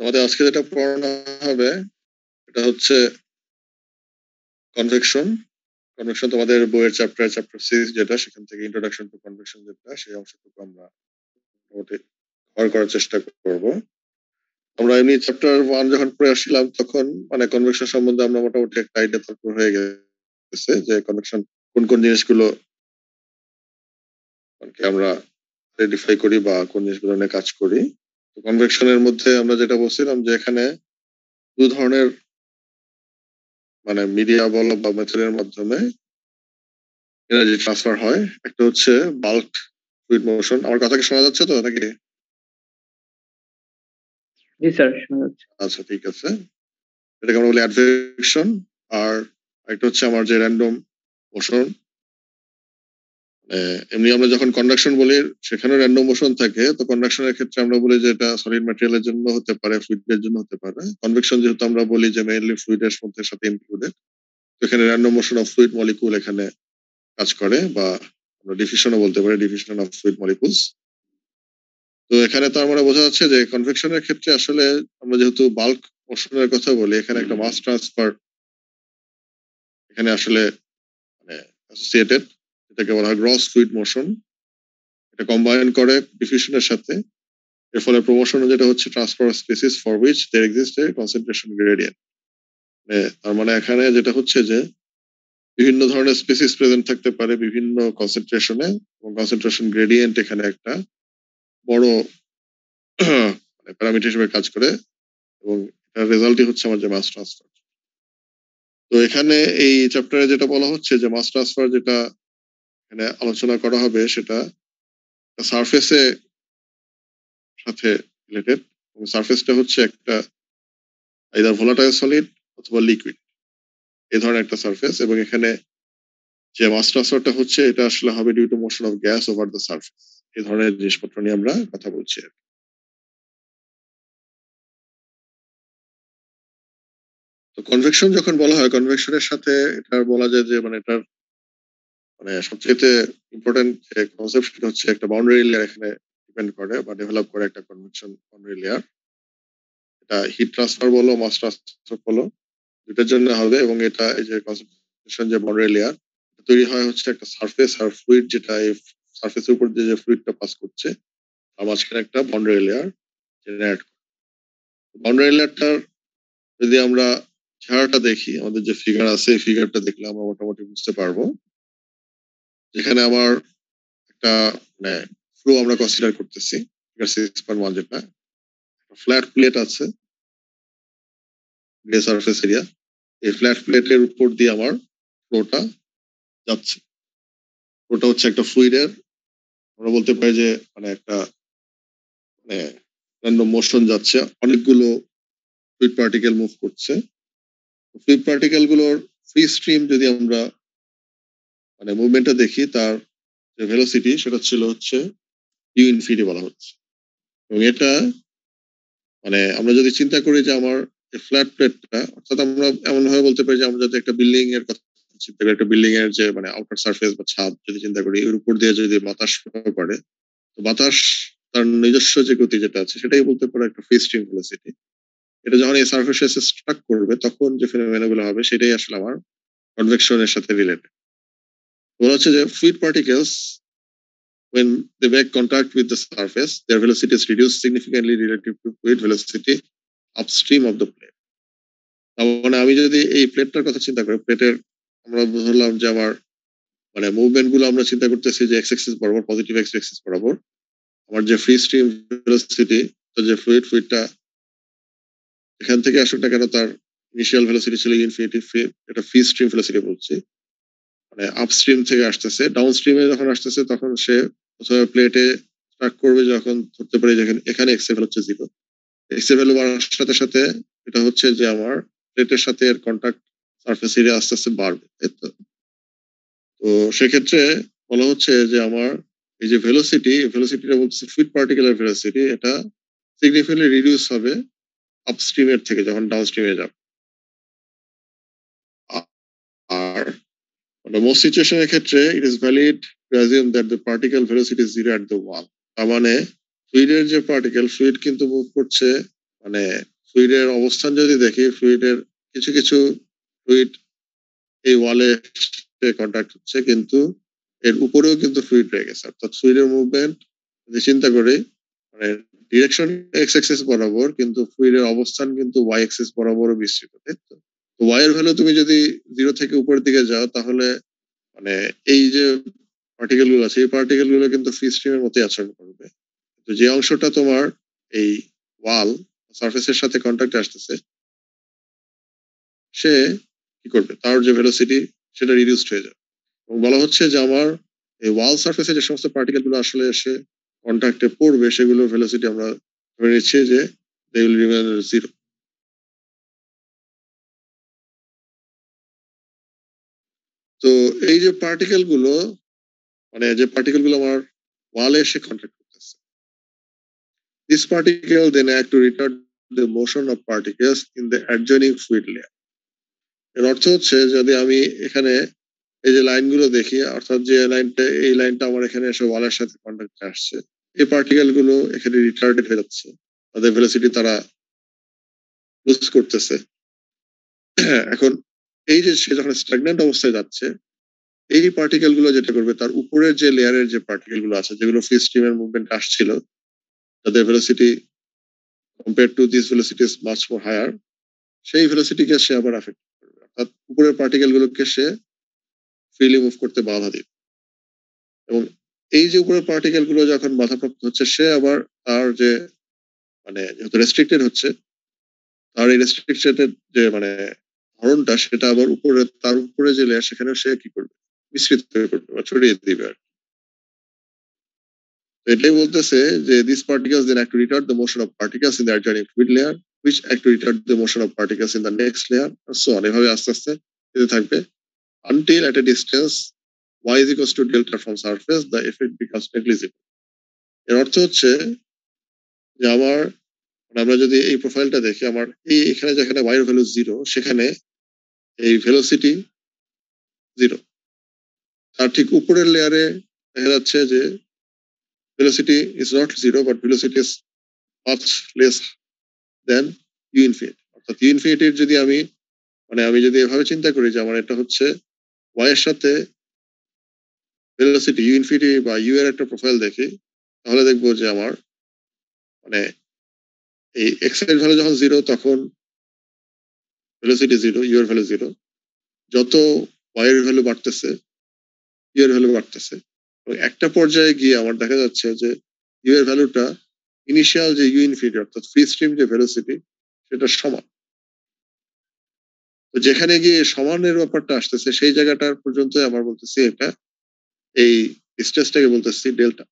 আমাদের আজকে যেটা পড়ানো হবে এটা হচ্ছে কনভেকশন। কনভেকশন তোমাদের বইয়ের চ্যাপ্টার 6 যেটা, সেখান থেকে ইন্ট্রোডাকশন টু কনভেকশন যেটা, সেই অংশটুকু আমরা মোটামুটি কভার করার চেষ্টা করব। আমরা এমনি চ্যাপ্টার 1 যখন পড়ে আসছিলাম তখন মানে কনভেকশন সম্বন্ধে আমরা মোটামুটি একটা আইডিয়া তৈরি হয়ে গেছে যে কনভেকশন কোন কোন জিনিসগুলো আমরা আইডেন্টিফাই করি বা কোন জিনিসগুলো নিয়ে কাজ করি। তো কনভেকশনের মধ্যে আমরা যেটা বলছিলাম যে এখানে দু ধরনের মানে মিডিয়া বলো বা মেথডের মাধ্যমে এনার্জি ট্রান্সফার হয়। একটা হচ্ছে বাল্ক ফ্লুইড মোশন। আমার কথা কি শোনা যাচ্ছে তো নাকি? জি স্যার, শোনা যাচ্ছে। আচ্ছা, ঠিক আছে। এটাকে আমরা বলি অ্যাডভেকশন। আর একটা হচ্ছে আমার যে র্যান্ডম মোশন। এমনি আমরা যখন কন্ডাকশন বলি সেখানে র্যান্ডম মোশন থাকে, তো কন্ডাকশনের ক্ষেত্রে আমরা বলি যে এটা সলিড ম্যাটেরিয়ালের জন্য হতে পারে, ফ্লুইডের জন্য হতে পারে। কনভেকশন যেহেতু আমরা বলি যে মেইনলি ফ্লুইডের মধ্যে সাথে ইনক্লুডেড, তো এখানে random motion of fluid molecule এখানে কাজ করে, বা আমরা ডিফিউশনও বলতে পারি, ডিফিউশন অফ ফ্লুইড মলিকুলস। তো এখানে তার মানে বোঝা যাচ্ছে যে কনভেকশনের ক্ষেত্রে আসলে আমরা যেহেতু বাল্ক মোশনের কথা বলি, এখানে একটা মাস ট্রান্সফার এখানে আসলে মানে অ্যাসোসিয়েটেড, এটাকে বলা হয় গ্রস ফ্লুইড মোশন। এটা কম্বাইন করে ডিফিউশনের সাথে, এর ফলে প্রমোশন যেটা হচ্ছে transfer of species for which there exist a concentration gradient. তার মানে এখানে যেটা হচ্ছে যে বিভিন্ন ধরনের স্পেসিস প্রেজেন্ট থাকতে পারে বিভিন্ন কনসেন্ট্রেশনে, এবং কনসেন্ট্রেশন গ্রেডিয়েন্ট এখানে একটা বড় প্যারামিটার হিসেবে কাজ করে, এবং এটার রেজাল্টই হচ্ছে আমার যে মাস ট্রান্সফার। তো এখানে এই চ্যাপ্টারে যেটা বলা হচ্ছে যে মাস ট্রান্সফার যেটা এখানে আলোচনা করা হবে সেটা সারফেসে সাথে রিলেটেড, এবং সারফেসটা হচ্ছে একটা আইদার ভোলাটাইল সলিড অথবা লিকুইড, এই ধরনের একটা সারফেস। এবং এখানে যে মাস ট্রান্সফারটা হচ্ছে এটা আসলে হবে due to motion of gas over the surface. এই ধরনের জিনিসপত্র নিয়ে আমরা কথা বলছি। তো কনভেকশন যখন বলা হয়, কনভেকশনের সাথে এটা বলা যায় যে মানে এটার মানে সবচেয়ে ইম্পর্টেন্ট যে কনসেপ্ট হচ্ছে একটা বাউন্ডারি লেয়ার এখানে ডিপেন্ড করে বা ডেভেলপ করে একটা কনভেকশন বাউন্ডারি লেয়ার। এটা হিট ট্রান্সফার বলো মাস ট্রান্সফার বলো, দুটার জন্য হবে। এবং এটা এই যে কনসেন্ট্রেশন যে বাউন্ডারি লেয়ার তৈরি হয় হচ্ছে একটা সারফেস আর ফ্লুইড, যেটা এই সারফেসের উপর দিয়ে যে ফ্লুইডটা পাস করছে আর মাঝখানে একটা বাউন্ডারি লেয়ার জেনারেট করে। বাউন্ডারি লেয়ারটার যদি আমরা চেহারাটা দেখি, আমাদের যে ফিগার আছে এই ফিগারটা দেখলে আমরা মোটামুটি বুঝতে পারবো। যেখানে আমার একটা মানে ফ্লো আমরা কনসিডার করতেছি, ফিগার 6.1 যেটা, ফ্ল্যাট প্লেট আছে গ্রে সারফেস এরিয়া, এই ফ্ল্যাট প্লেটের উপর দিয়ে আমার ফ্লোটা যাচ্ছে। ফ্লোটা হচ্ছে একটা ফ্লুইডের, আমরা বলতে পারি যে মানে একটা মানে র্যান্ডম মোশন যাচ্ছে, অনেকগুলো ফ্লুইড পার্টিকেল মুভ করছে। ফ্লুইড পার্টিকেল গুলোর ফ্রি স্ট্রিম যদি আমরা মানে মুভমেন্টটা দেখি, তার যে ভেলোসিটি সেটা ছিল হচ্ছে ইউ ইনফিনিটি বলা হচ্ছে। এবং এটা মানে আমরা যদি চিন্তা করি যে আমার ফ্ল্যাট প্লেটটা, অর্থাৎ আমরা এমন ভাবে বলতে পারি যে আমরা যদি একটা বিল্ডিং এর কথা চিন্তা করি, একটা বিল্ডিং এর যে মানে আউটার সারফেস বা ছাদ যদি চিন্তা করি, এর উপর দিয়ে যদি বাতাস প্রবাহ করে, তো বাতাস তার নিজস্ব যে গতি যেটা আছে সেটাই বলতে পারে একটা ফ্রি স্ট্রিম ভেলোসিটি। এটা যখন এই সারফেসে এসে স্ট্রাক করবে তখন যে ফেনোমেনা গুলো হবে সেটাই আসলে আমার কনভেকশনের সাথে রিলেটেড। বলা হচ্ছে যে fluid particles when they make contact with the surface, their velocity is reduced significantly relative to fluid velocity upstream of the plate. মানে আমি যদি এই প্লেটটার কথা চিন্তা করি, প্লেটের আমরা ধরলাম যে আমার মানে মুভমেন্ট গুলো আমরা চিন্তা করতেছি যে এক্স এক্সিস বরাবর, পজিটিভ এক্স এক্সিস বরাবর। আমার যে ফ্রি স্ট্রিম ভেলোসিটি, তো যে ফ্লুইডটা এখান থেকে আসুক না কেন, তার ইনিশিয়াল ভেলোসিটি ছিল ইনফিনিটি, এটা ফ্রি স্ট্রিম ভেলোসিটি বলছি। মানে আপস্ট্রিম থেকে আসতেছে, ডাউন স্ট্রিমে যখন আসতেছে তখন সে প্রথমে প্লেটে স্টার্ট করবে, যখন ধরতে পারি যেখানে এখানে এক্স এর ভ্যালু হচ্ছে 0, এক্স এর ভ্যালু বাড়ার সাথে সাথে এটা হচ্ছে যে আমার প্লেটের সাথে এর কন্টাক্ট সারফেস এরিয়া আস্তে আস্তে বাড়বে, তাই তো? তো সেক্ষেত্রে বলা হচ্ছে যে আমার এই যে ভেলোসিটিটা বলতেছে ফ্লুইড পার্টিকেলের ভেলোসিটি, এটা সিগনিফিকেন্টলি রিডিউস হবে আপস্ট্রিমের থেকে যখন ডাউনস্ট্রিমে যাবে। আর মানে most সিচুয়েশনের ক্ষেত্রে it is valid to assume that the particle velocity is zero at the wall. তার মানে ফ্লুইডের যে ফ্লুইড কিন্তু মুভ করছে, মানে ফ্লুইডের অবস্থান যদি দেখি, ফ্লুইডের কিছু কিছু ফ্লুইড এই ওয়ালে কন্ট্যাক্ট হচ্ছে, কিন্তু এর উপরেও কিন্তু ফ্লুইড রয়ে গেছে। অর্থাৎ ফ্লুইডের মুভমেন্ট যদি চিন্তা করি, মানে ডিরেকশন এক্স অ্যাক্সিস বরাবর, কিন্তু ফ্লুইডের অবস্থান কিন্তু ওয়াই অ্যাক্সিস বরাবর বিস্তৃত, তাই তো? ওয়াই এর ভ্যালু তুমি যদি 0 থেকে উপরের দিকে যাও, তাহলে মানে এই যে পার্টিকেল গুলো আছে, এই পার্টিকেল গুলো কিন্তু ফ্রি স্ট্রিমের মতোই আচরণ করবে। তো যে অংশটা তোমার এই ওয়াল সারফেসের সাথে কন্ট্যাক্টে আসতেছে, সে কি করবে, তার যে ভেলোসিটি সেটা রিডিউসড হয়ে যাবে। এবং বলা হচ্ছে যে আমার এই ওয়াল সারফেসে যে সমস্ত পার্টিকেল গুলো আসলে এসে কন্ট্যাক্টে পড়বে, সেগুলোর ভেলোসিটি আমরা ধরে নিচ্ছি যে they will remain zero. তো এই যে পার্টিকেল গুলো, মানে যে পার্টিকেল গুলো আমার ওয়ালে এসে কন্ট্যাক্ট করতেছে, this particle then act to retard the motion of particles in the adjoining fluid layer. এর অর্থ হচ্ছে, যদি আমি এখানে এই যে লাইনগুলো দেখি, অর্থাৎ যে লাইনটা, এই লাইনটা আমার এখানে এসে ওয়ালের সাথে কন্ট্যাক্টে আসছে, এই পার্টিকেল গুলো এখানে রিটার্ডেড হয়ে যাচ্ছে, তাদের ভেলোসিটি তারা লুজ করতেছে। এখন এই যে সে যখন স্ট্যাগন্যান্ট অবস্থায় যাচ্ছে, এই পার্টিকেল গুলো যেটা করবে, তার উপরের যে লেয়ারের যে পার্টিকেল গুলো আছে, যেগুলো ফ্রি স্ট্রিমের মুভমেন্ট আসছিল, তাদের velocity compare to this velocity is much more higher, সেই ভেলোসিটিকে সে আবার এফেক্ট করবে। অর্থাৎ উপরের পার্টিকেল গুলোকে সে ফ্রিলি মুভ করতে বাধা দিবে। এবং এই যে উপরের পার্টিকেল গুলো যখন বাধাপ্রাপ্ত হচ্ছে, সে আবার তার যে মানে যেহেতু রেস্ট্রিক্টেড হচ্ছে, তার এই রেস্ট্রিক্টেড যে মানে ধরনটা, সেটা আবার উপরে, তার উপরে যে লেয়ার, সেখানেও সে কি করবে, মিশ্রিত করবে বা ছড়িয়ে দিবে। এটাই বলতেছে যে these particles then act to retard the motion of particles in the adjoining fluid layer, which act to retard the motion of particles in the next layer, and so on. এভাবে আস্তে আস্তে যেতে থাকবে until at a distance y is equals to delta from surface the effect becomes negligible. এর অর্থ হচ্ছে যে আমার, আমরা যদি এই প্রোফাইলটা দেখি, আমার এই এখানে যেখানে y এর ভ্যালু 0, সেখানে এই ভেলোসিটি 0। তার ঠিক উপরের লেয়ারে দেখা যাচ্ছে যে velocity is not 0, but velocity is much less than u infinity. অর্থাৎ u infinity যদি আমি, মানে আমি যদি এভাবে চিন্তা করি যে আমার এটা হচ্ছে y এর সাথে ভেলোসিটি u infinity বা u এর একটা প্রোফাইল দেখি, তাহলে দেখবো যে আমার মানে এই x এর ভ্যালু যখন 0, তখন ভেলোসিটি 0, u এর ভ্যালু 0। যত y এর ভ্যালু বাড়তেছে, u এর ভ্যালু বাড়তেছে, এবং একটা পর্যায়ে গিয়ে আমার দেখা যাচ্ছে যে u এর ভ্যালুটা ইনিশিয়াল যে u infinity, অর্থাৎ ফ্রি স্ট্রিম যে ভেলোসিটি, সেটা সমান। তো যেখানে গিয়ে সমানের ব্যাপারটা আসতেছে, সেই জায়গাটার পর্যন্ত আমার বলতেছি এটা, এই স্ট্রেসটাকে বলতেছি ডেল্টা।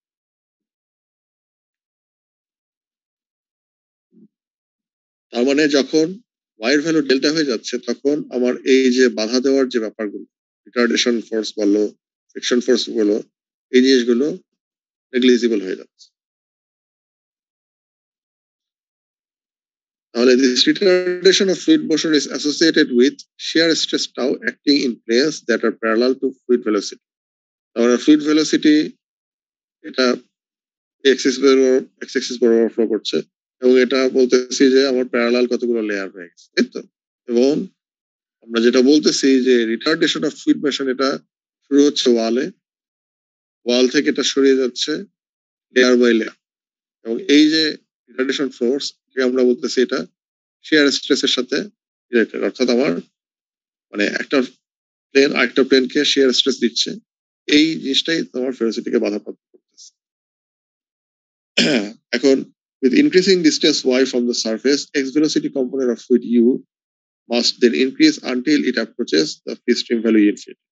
তার মানে যখন y এর ভ্যালু ডেল্টা হয়ে যাচ্ছে, তখন আমার এই যে বাধা দেওয়ার যে ব্যাপারগুলো, রিটার্ডেশন ফোর্স বলো, ফ্রিকশন ফোর্স বলো, এই জিনিসগুলো নেগলিজিবল হয়ে যাচ্ছে। তাহলে this retardation of fluid motion is associated with shear stress tau acting in planes that are parallel to fluid velocity. তাহলে ফ্লুইড ভেলোসিটি এটা এক্সিস বরাবর ফ্লো করছে, এবং এটা বলতেছি যে আমার প্যারালাল কতগুলো লেয়ার হয়ে গেছে, তাই তো? এবং আমরা যেটা বলতেছি যে রিটার্ডেশন অফ ফ্লুইড মোশন, এটা শুরু হচ্ছে ওয়াল থেকে এটা সরিয়ে যাচ্ছে লেয়ার বাই লেয়ার, এবং এই যে রিটার্ডেশন ফোর্স, আমরা বলতেছি এটা শিয়ার স্ট্রেসের সাথে রিলেটেড। অর্থাৎ আমার মানে একটা প্লেন আরেকটা প্লেনকে শিয়ার স্ট্রেস দিচ্ছে, এই জিনিসটাই তোমার ভেলোসিটিকে বাধাপ্রাপ্ত করতেছে। এখন with increasing distance y from the surface, x velocity component of fluid u must then increase until it approaches the free stream value infinity.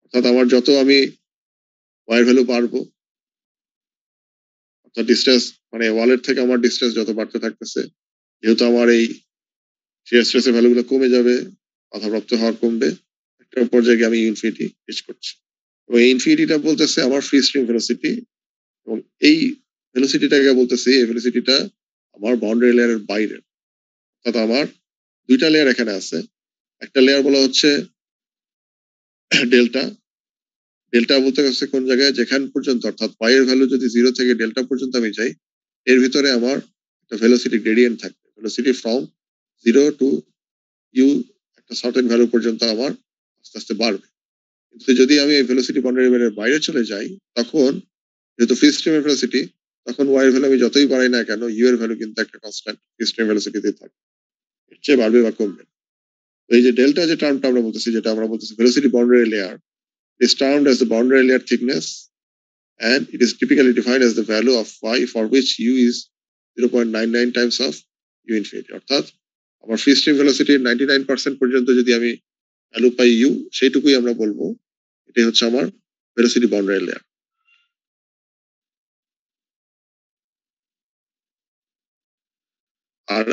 অর্থাৎ আমার যত আমি y এর ভ্যালু বাড়বো, অর্থাৎ ডিস্টেন্স মানে ওয়ালের থেকে আমার ডিস্টেন্স যত বাড়তে থাকতেছে, যেহেতু আমার এই শিয়ার স্ট্রেসের ভ্যালুগুলো কমে যাবে, বাধাপ্রাপ্ত হওয়ার কমবে, একটা পর্যায়ে আমি ইনফিনিটি রিচ করছি। এবং এই ইনফিনিটিটা বলতেছে আমার ফ্রি স্ট্রিম ভেলোসিটি এবং এই ভেলোসিটিটাকে বলতেছি, এই ভেলোসিটিটা আমার বাউন্ডারি লেয়ারের বাইরে, অর্থাৎ আমার দুইটা লেয়ার এখানে আছে। একটা লেয়ার বলা হচ্ছে ডেল্টা। ডেল্টা বলতে গেছে কোন জায়গায়, যেখান পর্যন্ত অর্থাৎ y এর ভ্যালু যদি 0 থেকে ডেল্টা পর্যন্ত আমি যাই, এর ভিতরে আমার একটা ভেলোসিটি গ্রেডিয়েন্ট থাকবে। ভেলোসিটি ফ্রম 0 টু ইউ একটা সার্টেন ভ্যালু পর্যন্ত আমার আস্তে আস্তে বাড়বে। কিন্তু যদি আমি এই ভেলোসিটি বাউন্ডারি লেয়ারের বাইরে চলে যাই, তখন যেহেতু ফ্রি স্ট্রিমের ভেলোসিটি, তখন y এর ভ্যালু আমি যতই বাড়াই না কেন, ইউ এর ভ্যালু কিন্তু একটা কনস্ট্যান্ট ফ্রি স্ট্রিম ভেলোসিটিতে থাকবে, এর চেয়ে বাড়বে বা কমবে। তো এই যে ডেল্টা যে টার্মটা আমরা বলতেছি, যেটা আমরা বলতেছি velocity boundary layer, is termed as the boundary layer thickness, and it is typically defined as the value of y for which u is 0.99 times of u infinity. অর্থাৎ আমার ফ্রি স্ট্রিম ভেলোসিটির 99% পর্যন্ত যদি আমি ভ্যালু পাই ইউ, সেইটুকুই আমরা বলবো এটাই হচ্ছে আমার ভেলোসিটি বাউন্ডারি লেয়ার। আর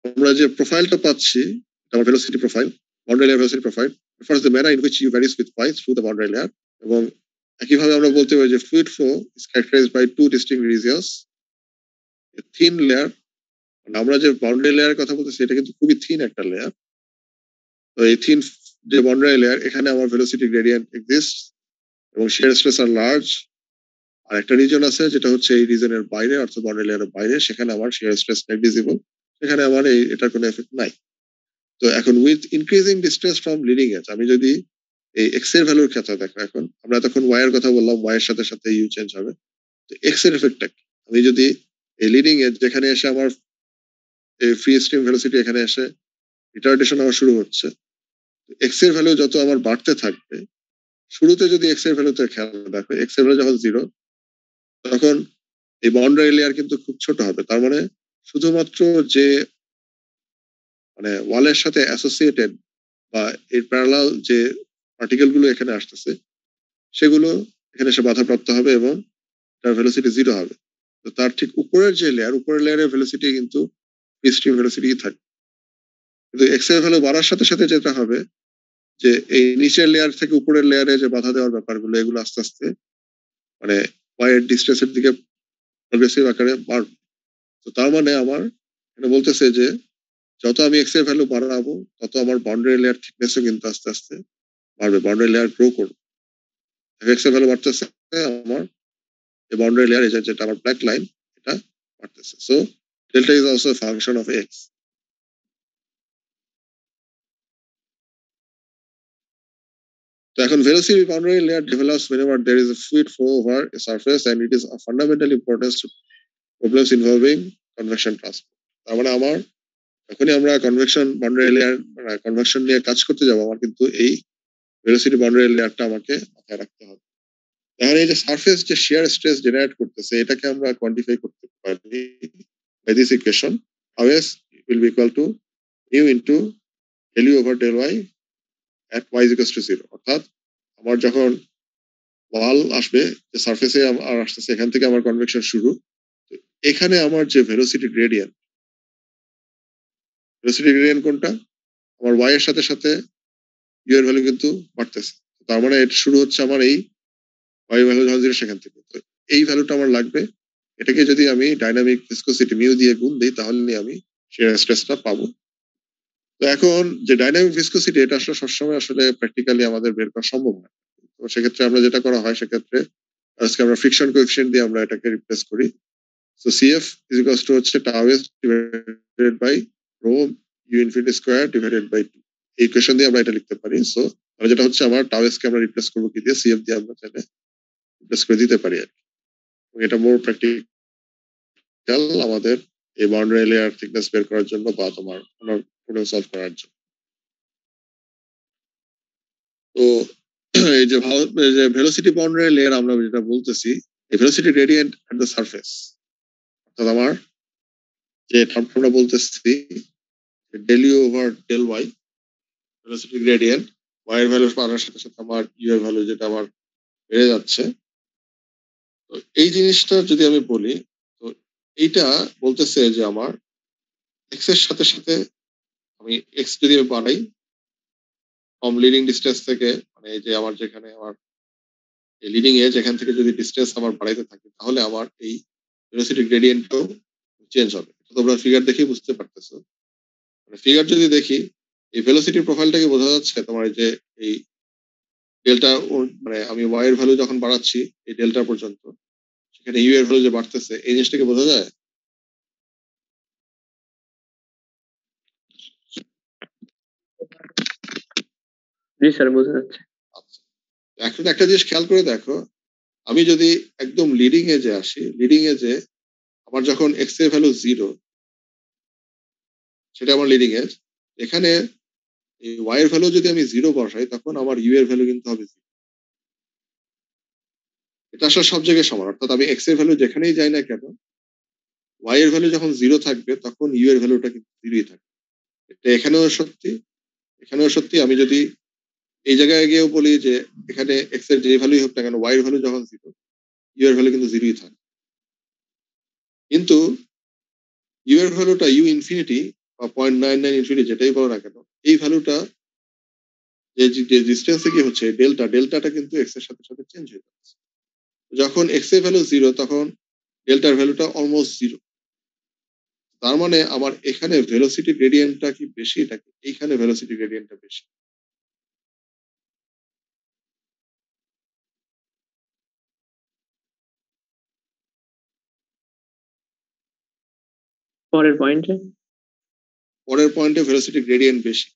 আমরা যে প্রোফাইলটা পাচ্ছি, আমার velocity profile, boundary layer velocity profile refers the manner in which u varies with y through the boundary layer। এবং একইভাবে আমরা বলতে পারি যে fluid flow is characterized by two distinct regions, a thin layer, আমরা যে বাউন্ডারি লেয়ারের কথা বলতেছি এটা কিন্তু খুবই থিন একটা লেয়ার। তো এই থিন যে বাউন্ডারি লেয়ার, এখানে আমার ভেলোসিটি গ্রেডিয়েন্ট এক্সিস্ট এবং শিয়ার স্ট্রেস আর লার্জ। আর একটা রিজন আছে যেটা হচ্ছে এই রিজনের বাইরে, অর্থাৎ বাউন্ডারি লেয়ারের বাইরে, সেখানে আমার শিয়ার স্ট্রেস নেগলিজিবল, সেখানে আমার এটার কোনো এফেক্ট নাই। তো এখন with increasing distance from leading edge, আমি যদি এই এক্স এর ভ্যালুর ক্ষেত্রে দেখো, এখন আমরা তখন ওয়াই এর কথা বললাম, ওয়াই এর সাথে সাথে ইউ চেঞ্জ হবে। তো এক্স এর এফেক্টটা কি? আমি যদি এই লিডিং এজ যেখানে এসে আমার এই ফ্রি স্ট্রিম ভেলোসিটি এখানে এসে রিটার্ডেশন আমার শুরু হচ্ছে, এক্স এর ভ্যালু যত আমার বাড়তে থাকবে, শুরুতে যদি এক্স এর ভ্যালুতে খেয়াল দেখো, এক্স এর ভ্যালু যখন 0, তখন এই বাউন্ডারি লেয়ার কিন্তু খুব ছোট হবে। তার মানে শুধুমাত্র যে মানে ওয়ালের সাথে অ্যাসোসিয়েটেড বা এর প্যারালাল যে পার্টিকেল গুলো এখানে আসতেছে, সেগুলো এখানে এসে বাধাপ্রাপ্ত হবে এবং তার ভেলোসিটি 0 হবে। তো তার ঠিক উপরের যে লেয়ার, উপরের লেয়ারের ভেলোসিটি কিন্তু স্ট্রিম ভেলোসিটি থাকবে। কিন্তু এক্স এর ভ্যালু বাড়ার সাথে সাথে যেটা হবে যে এই নিচের লেয়ার থেকে উপরের লেয়ারে যে বাধা দেওয়ার ব্যাপারগুলো, এগুলো আস্তে আস্তে মানে ওয়াইয়ের ডিস্টেন্সের দিকে প্রগ্রেসিভ আকারে বাড়বে। তো তার মানে আমার এখানে বলতেছে যে যত আমি এক্স এর ভ্যালু বাড়াবো, তত আমার বাউন্ডারি লেয়ার থিকনেসও কিন্তু আস্তে আস্তে বাড়বে, বাউন্ডারি লেয়ার গ্রো করবে। এক্স এর ভ্যালু বাড়তেছে, আমার এই বাউন্ডারি লেয়ার, যেটা আমার ব্ল্যাক লাইন, এটা বাড়তেছে। So delta is also a function of x. তো এখন velocity boundary layer develops whenever there is a fluid flow over a surface, and it is of fundamental importance to problems involving convection transport. তার মানে আমার যখনই আমরা convection boundary layer convection নিয়ে কাজ করতে যাবো, আমার কিন্তু এই ভেলোসিটি বাউন্ডারি লেয়ারটা আমাকে মাথায় রাখতে হবে। এখন এই যে সারফেস যে শিয়ার স্ট্রেস জেনারেট করতেছে, এটাকে আমরা কোয়ান্টিফাই করতে পারি by this equation, how S will be equal to U into del U over del Y at Y is equals to 0। অর্থাৎ আমার যখন ওয়াল আসবে, যে সারফেসে আর আসতেছে, এখান থেকে আমার কনভেকশন শুরু, এখানে আমার যে ভেলোসিটি গ্রেডিয়েন্ট কোনটা, আমার ওয়াই এর সাথে সাথে ইউ এর ভ্যালু কিন্তু বাড়তেছে। তার মানে এটা শুরু হচ্ছে আমার এই ওয়াই ভ্যালু যখন 0, সেখান থেকে। তো এই ভ্যালুটা আমার লাগবে, এটাকে যদি আমি ডাইনামিক ভিসকোসিটি মিউ দিয়ে গুণ দিই, তাহলে আমি শিয়ার স্ট্রেসটা পাবো। তো এখন যে ডাইনামিক ভিসকোসিটি, এটা আসলে সবসময় আসলে প্র্যাকটিক্যালি আমাদের বের করা সম্ভব না। তো সেক্ষেত্রে আমরা যেটা করা হয়, সেক্ষেত্রে আজকে আমরা ফ্রিকশন কোএফিসিয়েন্ট দিয়ে আমরা এটাকে রিপ্লেস করি। So CF is equals to হচ্ছে tau S divided by rho U infinity square divided by 2। এই ইকুয়েশন দিয়ে আমরা এটা লিখতে পারি। সো আমরা যেটা হচ্ছে আমার টাউ এস কে আমরা রিপ্লেস করবো কি দিয়ে, সিএফ দিয়ে আমরা চাইলে রিপ্লেস করে দিতে পারি আর কি। এটা মোর প্র্যাকটিক্যাল আমাদের এই বাউন্ডারি লেয়ার থিকনেস বের করার জন্য, বা তোমার প্রবলেম সলভ করার জন্য। তো এই যে ভেলোসিটি বাউন্ডারি লেয়ার আমরা যেটা বলতেছি, এই velocity gradient at the surface, অর্থাৎ আমার যে টার্মটা আমরা বলতেছি del U over del Y, velocity gradient, Y এর ভ্যালু বাড়ার সাথে সাথে আমার ইউ এর ভ্যালু যেটা আমার বেড়ে যাচ্ছে। তো এই জিনিসটা যদি আমি বলি, তো এইটা বলতেছে যে আমার এক্স এর সাথে সাথে আমি এক্স যদি বাড়াই ফ্রম লিডিং ডিস্টেন্স থেকে, মানে এই যে আমার যেখানে আমার এই লিডিং এজ এখান থেকে যদি ডিস্টেন্স আমার বাড়াইতে থাকে তাহলে আমার এই ভেলোসিটি গ্রেডিয়েন্টটাও চেঞ্জ হবে। তোমরা ফিগার দেখেই বুঝতে পারতেছো। মানে ফিগার যদি দেখি এই ভেলোসিটি প্রোফাইলটাকে বোঝা যাচ্ছে তোমার যে এই ডেল্টা মানে আমি ওয়াই এর ভ্যালু যখন বাড়াচ্ছি এই ডেল্টা পর্যন্ত সেখানে ইউ এর ভ্যালু যে বাড়তেছে এই জিনিসটাকে বোঝা যায়। জি স্যার, বোঝা যাচ্ছে। আচ্ছা, এখন একটা জিনিস খেয়াল করে দেখো, আমি যদি একদম লিডিং এজে আসি, লিডিং এজে আমার যখন এক্স এর ভ্যালু 0 সেটা আমার লিডিং এজ, এখানে এই ওয়াই এর ভ্যালু যদি আমি 0 বসাই তখন আমার ইউ এর ভ্যালু কিন্তু হবে 0। এটা আসলে সব জায়গায় সমান, অর্থাৎ আমি এক্স এর ভ্যালু যেখানেই যাই না কেন ওয়াই এর ভ্যালু যখন 0 থাকবে তখন ইউ এর ভ্যালুটা কিন্তু 0ই থাকবে। এটা এখানেও সত্যি, এখানেও সত্যি। আমি যদি এই জায়গায় গিয়েও বলি যে এখানে এক্স এর যে ভ্যালুই হোক না কেন ওয়াই এর ভ্যালু যখন 0 ইউ এর ভ্যালু কিন্তু 0ই থাকে। কিন্তু ইউ এর ভ্যালুটা ইউ ইনফিনিটি বা 0.99 ইনফিনিটি যেটাই বলো না কেন, এই ভ্যালুটা যে ডিস্টেন্সে কি হচ্ছে ডেল্টা, ডেল্টাটা কিন্তু এক্স এর সাথে সাথে চেঞ্জ হয়ে যাচ্ছে। যখন এক্স এর ভ্যালু 0 তখন ডেল্টার ভ্যালুটা অলমোস্ট 0। তার মানে আমার এখানে ভেলোসিটি গ্রেডিয়েন্টটা কি বেশি নাকি এইখানে ভেলোসিটি গ্রেডিয়েন্টটা বেশি? পরের পয়েন্টে পরের পয়েন্টে ভেলোসিটি গ্রেডিয়েন্ট বেশি।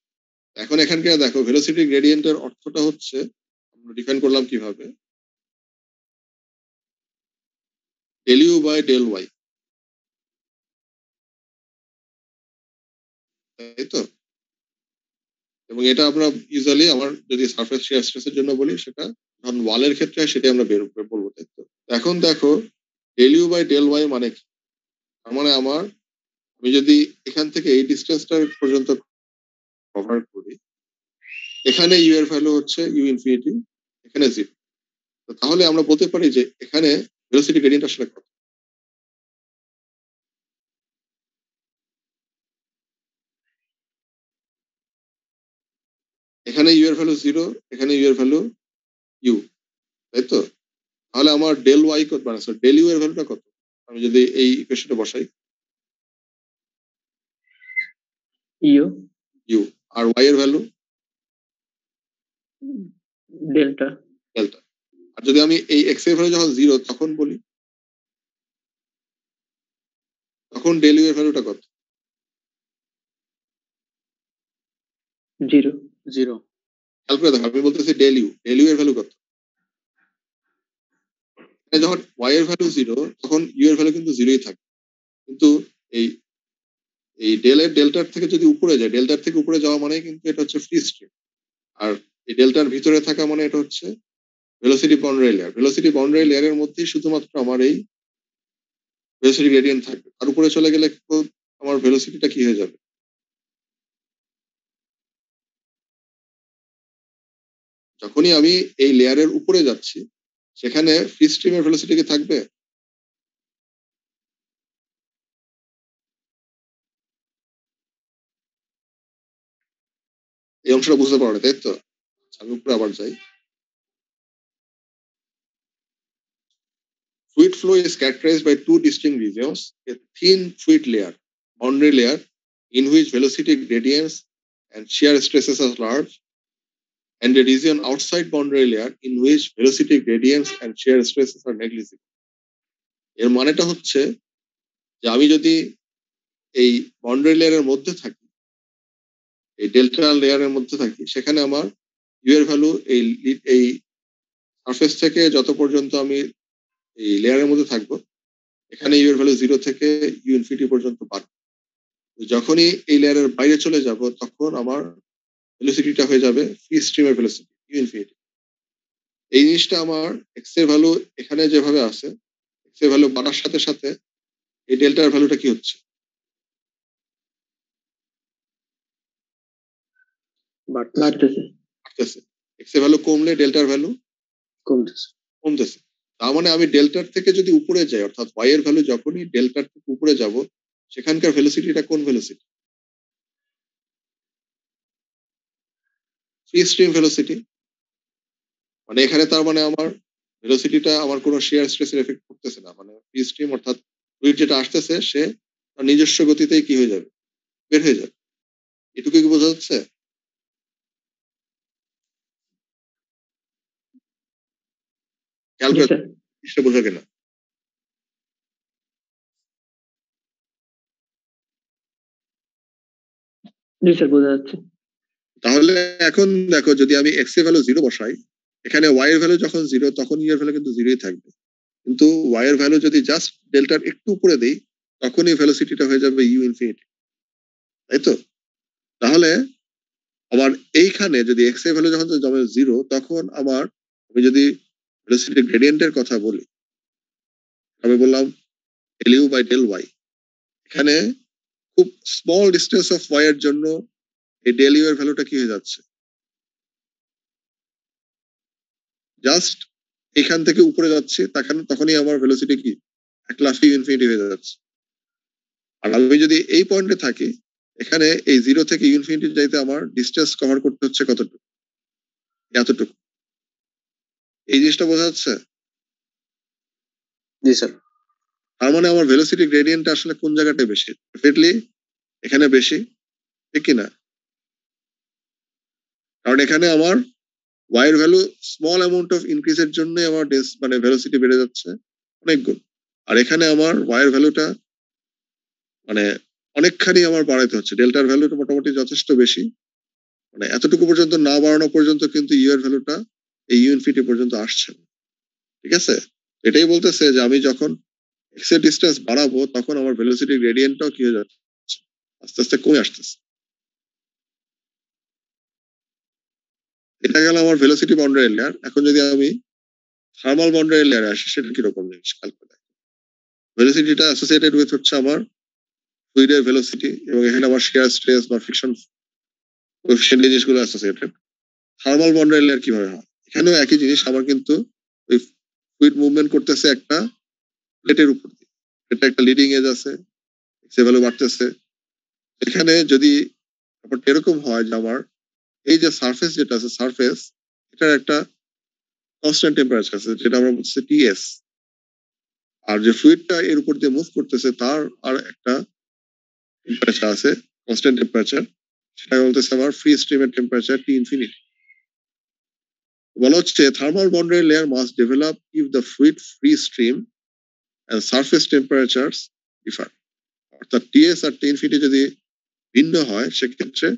এখন এখানকার দেখো ভেলোসিটি গ্রেডিয়েন্টের অর্থটা হচ্ছে আমরা ডিফাইন করলাম কিভাবে, del U by del Y, তাই তো? এবং এটা আমরা ইউজুয়ালি আমার যদি সারফেস শিয়ার স্ট্রেসের জন্য বলি সেটা ধরুন ওয়ালের ক্ষেত্রে সেটা আমরা বের করে বলবো, তাই তো? এখন দেখো del U by del Y মানে কি? তার মানে আমার আমি যদি এখান থেকে এই ডিস্টেন্সটা পর্যন্ত কভার করি, এখানে ইউ এর ভ্যালু হচ্ছে ইউ ইনফিনিটি, এখানে 0। তাহলে আমরা বলতে পারি যে এখানে ভেলোসিটি গ্রেডিয়েন্ট আসলে কত? এখানে ইউ এর ভ্যালু 0, এখানে ইউ এর ভ্যালু ইউ, তাই তো? তাহলে আমার ডেল ওয়াই কত, মানে ডেল ইউ এর ভ্যালুটা কত আমি যদি এই ইকুয়েশনে বসাই? U U. আর ওয়াই এর ভ্যালু ডেল্টা ডেল্টা। আর যদি আমি এই এক্স এর ভ্যালু যখন 0 তখন বলি তখন ডেল ইউ এর ভ্যালুটা কত? 0 0 খেয়াল করে দেখো আমি বলতেছি ডেল ইউ, ডেল ইউ এর ভ্যালু কত? যখন ওয়াই এর ভ্যালু 0 তখন ইউ এর ভ্যালু কিন্তু 0ই থাকে। কিন্তু এই এই ডেল্টার থেকে যদি উপরে যায়, ডেল্টার থেকে উপরে যাওয়া মানে কিন্তু এটা হচ্ছে ফ্রি স্ট্রিম। আর এই ডেল্টার ভিতরে থাকা মানে এটা হচ্ছে velocity boundary layer. Velocity boundary লেয়ারের মধ্যেই শুধুমাত্র আমার এই ভেলোসিটি গ্রেডিয়েন্ট থাকবে। আর উপরে চলে গেলে তো আমার ভেলোসিটিটা কি হয়ে যাবে? যখনই আমি এই লেয়ারের উপরে যাচ্ছি সেখানে ফ্রি স্ট্রিমের ভেলোসিটি কি থাকবে? এই অংশটা বুঝতে পারো, তাই তো? আমি উপরে আবার যাই। Fluid flow is characterized by two distinct regions: a thin fluid layer, boundary layer, in which velocity gradients and shear stresses are large, and a region outside boundary layer in which velocity gradients and shear stresses are negligible. এর মানেটা হচ্ছে যে আমি যদি এই boundary লেয়ারের মধ্যে থাকি, এই ডেল্টা লেয়ারের মধ্যে থাকি, সেখানে আমার ইউ এর ভ্যালু এই সারফেস থেকে যত পর্যন্ত আমি এই লেয়ারের মধ্যে থাকবো এখানে ইউ এর ভ্যালু 0 থেকে ইউ ইনফিনিটি পর্যন্ত বাড়বে। যখনই এই লেয়ারের বাইরে চলে যাব তখন আমার ভেলোসিটিটা হয়ে যাবে ফ্রি স্ট্রিমের ভেলোসিটি ইউ ইনফিনিটি। এই জিনিসটা আমার এক্স এর ভ্যালু এখানে যেভাবে আছে, এক্স এর ভ্যালু বাড়ার সাথে সাথে এই ডেল্টার ভ্যালুটা কি হচ্ছে? বাড়তেছে। বাড়তেছে। এক্স এর ভ্যালু কমলে ডেল্টার ভ্যালু কমতেছে। কমতেছে। তার মানে আমি ডেল্টার থেকে যদি উপরে যাই, অর্থাৎ ওয়াই এর ভ্যালু যখনই ডেল্টার থেকে উপরে যাব সেখানকার ভেলোসিটিটা কোন ভেলোসিটি? Free stream velocity. মানে এখানে তার মানে আমার ভেলোসিটিটা আমার কোনো শেয়ার স্ট্রেসের এফেক্ট করতেছে না, মানে ফ্রি স্ট্রিম অর্থাৎ ফ্লুইড যেটা আসতেছে সে তার নিজস্ব গতিতেই কি হয়ে যাবে, বের হয়ে যাবে। এটুকু কি বোঝা যাচ্ছে? খেয়াল জি করে স্যার। জিনিসটা বোঝা কিনা। জি স্যার, বোঝা যাচ্ছে। তাহলে এখন দেখো, যদি আমি এক্স এর ভ্যালু 0 বসাই, এখানে ওয়াই এর ভ্যালু যখন 0 তখন ই এর ভ্যালু কিন্তু 0ই থাকবে। কিন্তু ওয়াই এর ভ্যালু যদি জাস্ট ডেল্টার একটু উপরে দেই, তখনই ভেলোসিটিটা হয়ে যাবে ইউ ইনফিনিটি, তাই তো? তাহলে আমার এইখানে যদি এক্স এর ভ্যালু যখন যাবে 0, তখন আমার, আমি যদি ভেলোসিটি গ্রেডিয়েন্টের কথা বলি, আমি বললাম del U by del Y. এখানে খুব স্মল ডিস্টেন্স অফ ওয়াই এর জন্য এই ডেল ইউ এর ভ্যালুটা কি হয়ে যাচ্ছে, জাস্ট এখান থেকে উপরে যাচ্ছে, তখনই আমার ভেলোসিটি কি এক লাফে ইনফিনিটি হয়ে যাচ্ছে। আর আমি যদি এই পয়েন্টে থাকি, এখানে এই 0 থেকে ইনফিনিটি যাইতে আমার ডিস্টেন্স কভার করতে হচ্ছে কতটুকু, এতটুকু। এই জিনিসটা বোঝা যাচ্ছে? জি স্যার। তার মানে আমার ভেলোসিটি গ্রেডিয়েন্ট আসলে কোন জায়গাটায় বেশি, ডেফিনেটলি এখানে বেশি, ঠিক কিনা? কারণ এখানে আমার ওয়াই এর ভ্যালু স্মল অ্যামাউন্ট অফ ইনক্রিজের জন্য আমার মানে ভেলোসিটি বেড়ে যাচ্ছে অনেক গুণ। আর এখানে আমার ওয়াই এর ভ্যালুটা মানে অনেকখানি আমার বাড়াইতে হচ্ছে, ডেল্টার ভ্যালুটা মোটামুটি যথেষ্ট বেশি, মানে এতটুকু পর্যন্ত না বাড়ানো পর্যন্ত কিন্তু ইউ এর ভ্যালুটা এই ইউ ইনফিনিটি পর্যন্ত আসছে না। ঠিক আছে? এটাই বলতেছে যে আমি যখন এক্স এর ডিস্টেন্স বাড়াবো, তখন আমার ভেলোসিটি গ্রেডিয়েন্টটাও কি হয়ে যাচ্ছে, আস্তে আস্তে কমে আসতেছে। এটা গেল আমার ভেলোসিটি বাউন্ডারি লেয়ার। এখন যদি আমি থার্মাল বাউন্ডারি লেয়ারে আসি, সেটা কিরকম জিনিস খেয়াল করে দেখো। ভেলোসিটিটা অ্যাসোসিয়েটেড উইথ হচ্ছে আমার ফ্লুইডের ভেলোসিটি, এবং এখানে আমার শিয়ার স্ট্রেস বা ফ্রিকশন কোএফিশিয়েন্ট জিনিসগুলো অ্যাসোসিয়েটেড। থার্মাল বাউন্ডারি লেয়ার কিভাবে হয়? এখানেও একই জিনিস, আমার কিন্তু ওই ফ্লুইড মুভমেন্ট করতেছে একটা প্লেটের উপর দিয়ে, এটা একটা লিডিং এজ আছে, সে ভ্যালু বাড়তেছে। এখানে যদি ব্যাপারটা এরকম হয় যে আমার এই যে সারফেস যেটা আছে, সারফেস এটার একটা কনস্ট্যান্ট টেম্পারেচার আছে, যেটা আমরা বলছি টিএস। আর যে ফ্লুইডটা এর উপর দিয়ে মুভ করতেছে তার আর একটা টেম্পারেচার আছে, কনস্ট্যান্ট টেম্পারেচার, সেটা বলতেছে আমার ফ্রি স্ট্রিমের টেম্পারেচার টি ইনফিনিটি। বলা হচ্ছে thermal boundary layer must develop if the fluid free stream and surface temperatures differ. অর্থাৎ টিএস আর টি ইনফিনিটি যদি ভিন্ন হয়, সেক্ষেত্রে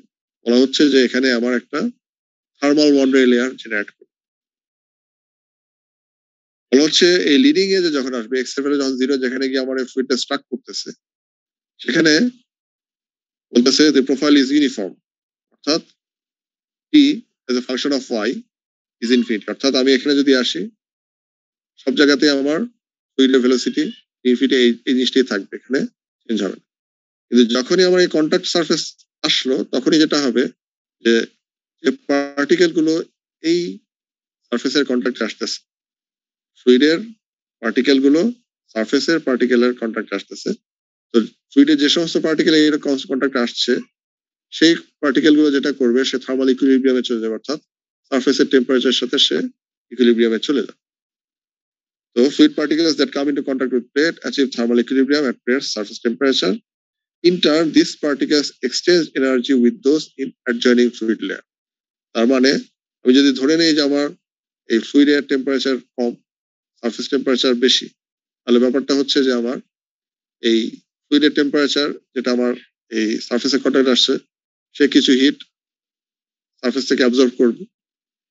বলা হচ্ছে যে এখানে আমার একটা থার্মাল বাউন্ডারি লেয়ার জেনারেট করবে। বলা হচ্ছে এই লিডিং এ যে যখন আসবে, এক্স এর ভ্যালু যখন 0, যেখানে গিয়ে আমার ফ্লুইডটা স্ট্রাক করতেছে, সেখানে বলতেছে the profile is uniform, অর্থাৎ t as a function of y is infinity। অর্থাৎ আমি এখানে যদি আসি, সব জায়গাতে আমার ফ্লুইডের ভেলোসিটি ইনফিনিটি এই জিনিসটাই থাকবে, এখানে চেঞ্জ হবে না। কিন্তু যখনই আমার এই কন্টাক্ট সারফেস আসলো, তখনই যেটা হবে যে পার্টিকেল গুলো এই সারফেসের কন্ট্যাক্টে আসতেছে, ফ্লুইডের পার্টিকেল গুলো সারফেসের পার্টিকেলের কন্ট্যাক্টে আসতেছে। তো ফ্লুইডে যে সমস্ত পার্টিকেল এই কন্ট্যাক্টে আসছে, সেই পার্টিকেল গুলো যেটা করবে, সে থার্মাল ইকুইলিব্রিয়ামে চলে যাবে, অর্থাৎ সারফেসের টেম্পারেচারের সাথে সে ইকুইলিব্রিয়ামে চলে যাবে। So fluid particles that come into contact with plate achieve thermal equilibrium at plate's surface temperature. In turn, these particles exchange energy with those in adjoining fluid layer. তার মানে আমি যদি ধরে নিই যে আমার এই ফ্লুইডের টেম্পারেচার কম, সারফেস টেম্পারেচার বেশি, তাহলে ব্যাপারটা হচ্ছে যে আমার এই ফ্লুইডের টেম্পারেচার যেটা আমার এই সারফেসে কন্ট্যাক্ট আসছে, সে কিছু হিট সারফেস থেকে অ্যাবজর্ব করবে,